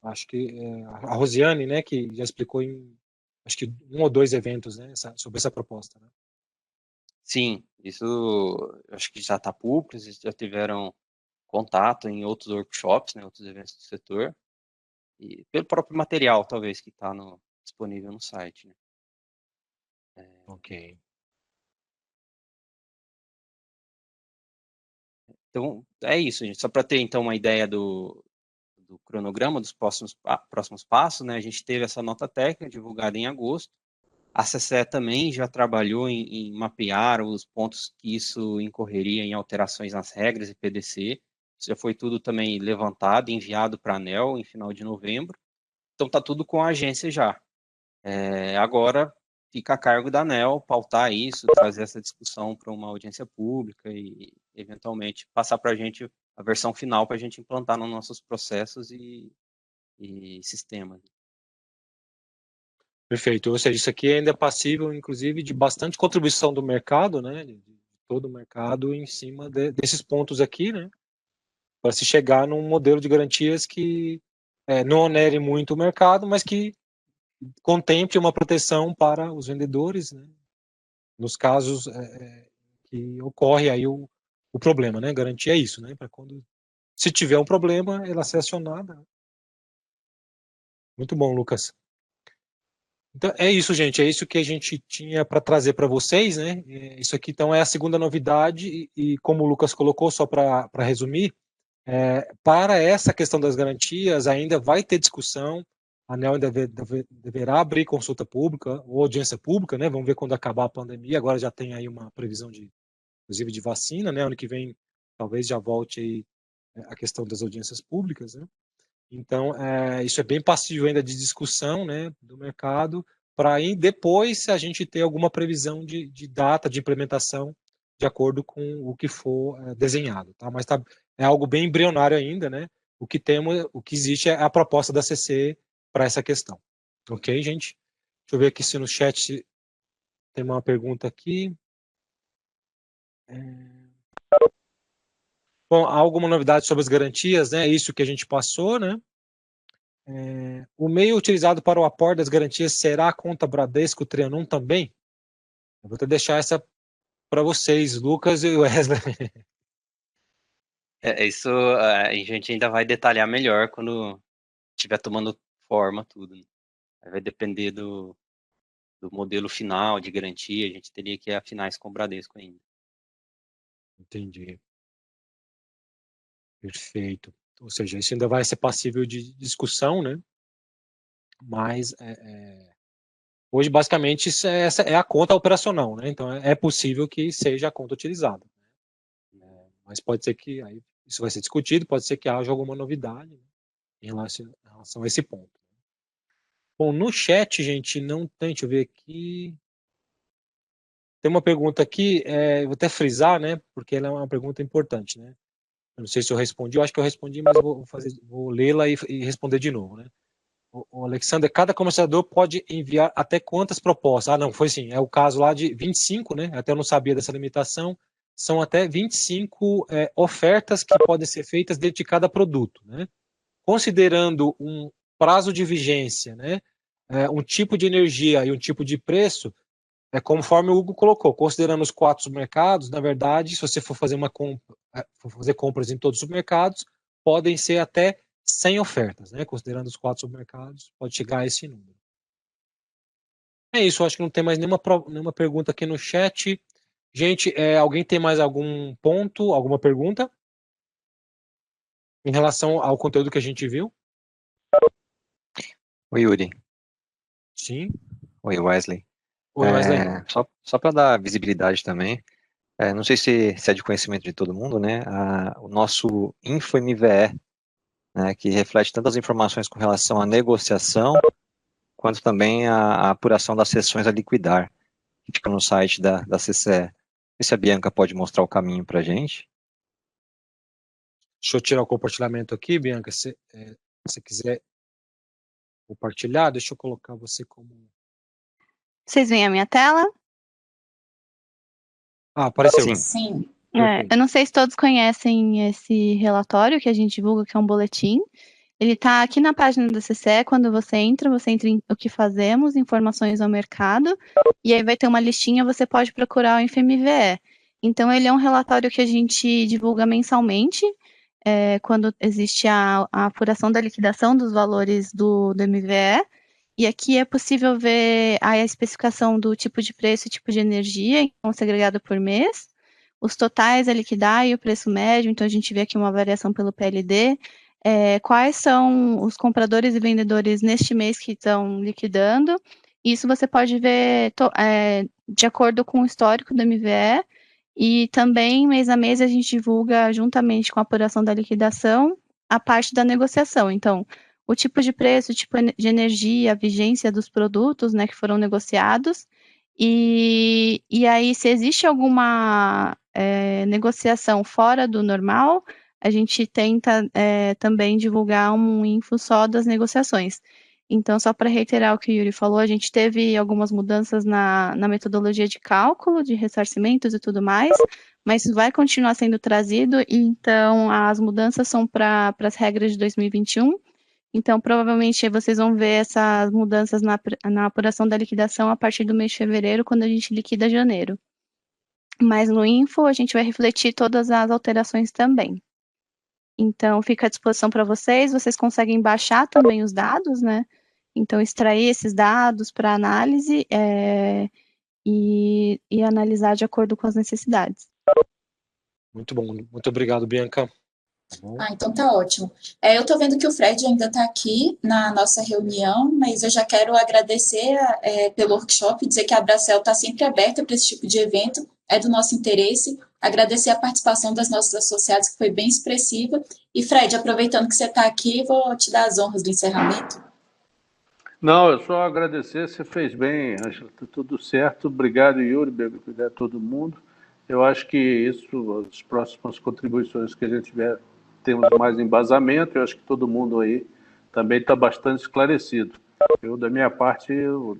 Acho que a Rosiane, né, que já explicou em, acho que 1 ou 2 eventos, né, sobre essa proposta, né? Sim, isso acho que já está público, vocês já tiveram contato em outros workshops, né, outros eventos do setor, e pelo próprio material, talvez, que está disponível no site, né? Ok. Então, é isso, gente. Só para ter, então, uma ideia do cronograma dos próximos passos, né? A gente teve essa nota técnica divulgada em agosto. A CCE também já trabalhou em mapear os pontos que isso incorreria em alterações nas regras e PDC. Isso já foi tudo também levantado e enviado para a ANEEL em final de novembro. Então, está tudo com a agência já. Agora, fica a cargo da ANEEL pautar isso, trazer essa discussão para uma audiência pública e, eventualmente, passar para a gente a versão final para a gente implantar nos nossos processos e sistemas. Perfeito. Ou seja, isso aqui ainda é passível, inclusive, de bastante contribuição do mercado, né? De todo o mercado em cima desses pontos aqui, né? Para se chegar num modelo de garantias que não onere muito o mercado, mas que contemple uma proteção para os vendedores, né? Nos casos que ocorre aí o problema, né? Garantia é isso, né? Para quando, se tiver um problema, ela ser acionada. Muito bom, Lucas. Então, é isso, gente. É isso que a gente tinha para trazer para vocês, né? Isso aqui, então, é a segunda novidade. E como o Lucas colocou, só para resumir, para essa questão das garantias, ainda vai ter discussão. A ANEEL ainda deverá abrir consulta pública ou audiência pública, né? Vamos ver quando acabar a pandemia. Agora já tem aí uma previsão inclusive de vacina, né? Ano que vem talvez já volte aí a questão das audiências públicas, né? Então, isso é bem passível ainda de discussão, né, do mercado, para aí depois a gente ter alguma previsão de data de implementação de acordo com o que for desenhado, tá? Mas é algo bem embrionário ainda, né? O que existe é a proposta da CC para essa questão. Ok, gente? Deixa eu ver aqui se no chat tem uma pergunta aqui. Bom, há alguma novidade sobre as garantias, né? Isso que a gente passou, né? O meio utilizado para o aporte das garantias será a conta Bradesco Trianon também? Eu vou até deixar essa para vocês, Lucas e Wesley. Isso a gente ainda vai detalhar melhor quando estiver tomando forma tudo, né? Vai depender do modelo final de garantia, a gente teria que afinar isso com o Bradesco ainda. Entendi. Perfeito. Ou seja, isso ainda vai ser passível de discussão, né? Mas hoje, basicamente, essa é a conta operacional, né? Então, é possível que seja a conta utilizada. Mas pode ser que aí isso vai ser discutido, pode ser que haja alguma novidade, né, em relação a esse ponto. Bom, no chat, gente, não tem, deixa eu ver aqui. Tem uma pergunta aqui, vou até frisar, né? Porque ela é uma pergunta importante, né? Eu não sei se eu respondi, eu acho que eu respondi, mas vou lê-la e responder de novo, né? O Alexander, cada comercializador pode enviar até quantas propostas? Ah, não, foi sim, é o caso lá de 25, né? Até eu não sabia dessa limitação. São até 25 ofertas que podem ser feitas dentro de cada produto, né? Considerando um prazo de vigência, né? Um tipo de energia e um tipo de preço, conforme o Hugo colocou, considerando os 4 supermercados, na verdade, se você for fazer for fazer compras em todos os supermercados, podem ser até 100 ofertas, né? Considerando os 4 supermercados, pode chegar a esse número. É isso, acho que não tem mais nenhuma pergunta aqui no chat. Gente, alguém tem mais algum ponto, alguma pergunta? Em relação ao conteúdo que a gente viu? Oi, Yuri. Sim. Oi, Wesley. Oi, Wesley. Só para dar visibilidade também, não sei se é de conhecimento de todo mundo, né? O nosso InfoMVE, né, que reflete tantas informações com relação à negociação, quanto também a apuração das sessões a liquidar, que fica no site da CCE. Se a Bianca pode mostrar o caminho para a gente. Deixa eu tirar o compartilhamento aqui, Bianca. Se você quiser compartilhar, deixa eu colocar você como... Vocês veem a minha tela? Ah, apareceu. Sim. Sim. Eu não sei se todos conhecem esse relatório que a gente divulga, que é um boletim. Ele está aqui na página da CCE. Quando você entra em o que fazemos, informações ao mercado, e aí vai ter uma listinha, você pode procurar o InfoMVE. Então, ele é um relatório que a gente divulga mensalmente, quando existe a apuração da liquidação dos valores do MVE, e aqui é possível ver a especificação do tipo de preço e tipo de energia, então segregado por mês, os totais a liquidar e o preço médio, então a gente vê aqui uma variação pelo PLD, quais são os compradores e vendedores neste mês que estão liquidando. Isso você pode ver de acordo com o histórico do MVE, e também mês a mês a gente divulga, juntamente com a apuração da liquidação, a parte da negociação. Então, o tipo de preço, o tipo de energia, a vigência dos produtos, né, que foram negociados, e aí se existe alguma negociação fora do normal, a gente tenta também divulgar um info só das negociações. Então, só para reiterar o que o Yuri falou, a gente teve algumas mudanças na metodologia de cálculo, de ressarcimentos e tudo mais, mas vai continuar sendo trazido, então as mudanças são para as regras de 2021. Então, provavelmente, vocês vão ver essas mudanças na apuração da liquidação a partir do mês de fevereiro, quando a gente liquida janeiro. Mas no info, a gente vai refletir todas as alterações também. Então, fica à disposição para vocês conseguem baixar também os dados, né? Então, extrair esses dados para análise e analisar de acordo com as necessidades. Muito bom, muito obrigado, Bianca. Então tá ótimo. Eu tô vendo que o Fred ainda está aqui na nossa reunião, mas eu já quero agradecer pelo workshop, dizer que a Abracel está sempre aberta para esse tipo de evento, é do nosso interesse, agradecer a participação das nossas associadas, que foi bem expressiva. E Fred, aproveitando que você está aqui, vou te dar as honras do encerramento. Não, eu só agradecer, você fez bem, Ângela, tá tudo certo. Obrigado, Yuri, obrigado a todo mundo. Eu acho que isso, as próximas contribuições que a gente tiver, temos mais embasamento, eu acho que todo mundo aí também está bastante esclarecido. Eu, da minha parte, eu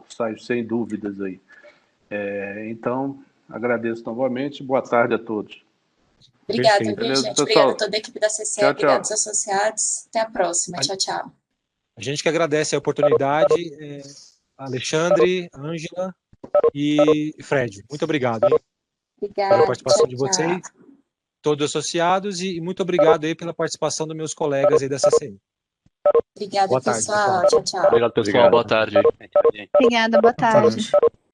saio sem dúvidas aí. Então, agradeço novamente, boa tarde a todos. Obrigada, Perfeito. viu, gente? Pessoal. Obrigada a toda a equipe da CCE, Tchau, obrigada tchau. aos associados. Até a próxima. Tchau, tchau. A gente que agradece a oportunidade, Alexandre, Ângela e Fred. Muito obrigado, hein, Obrigada. pela participação Tchau, de tchau. vocês, todos associados, e muito obrigado aí pela participação dos meus colegas aí da CCE. Obrigada, Boa tarde, pessoal. Tchau, tchau. Obrigado, pessoal. Boa tarde. Obrigada, boa tarde. Boa tarde.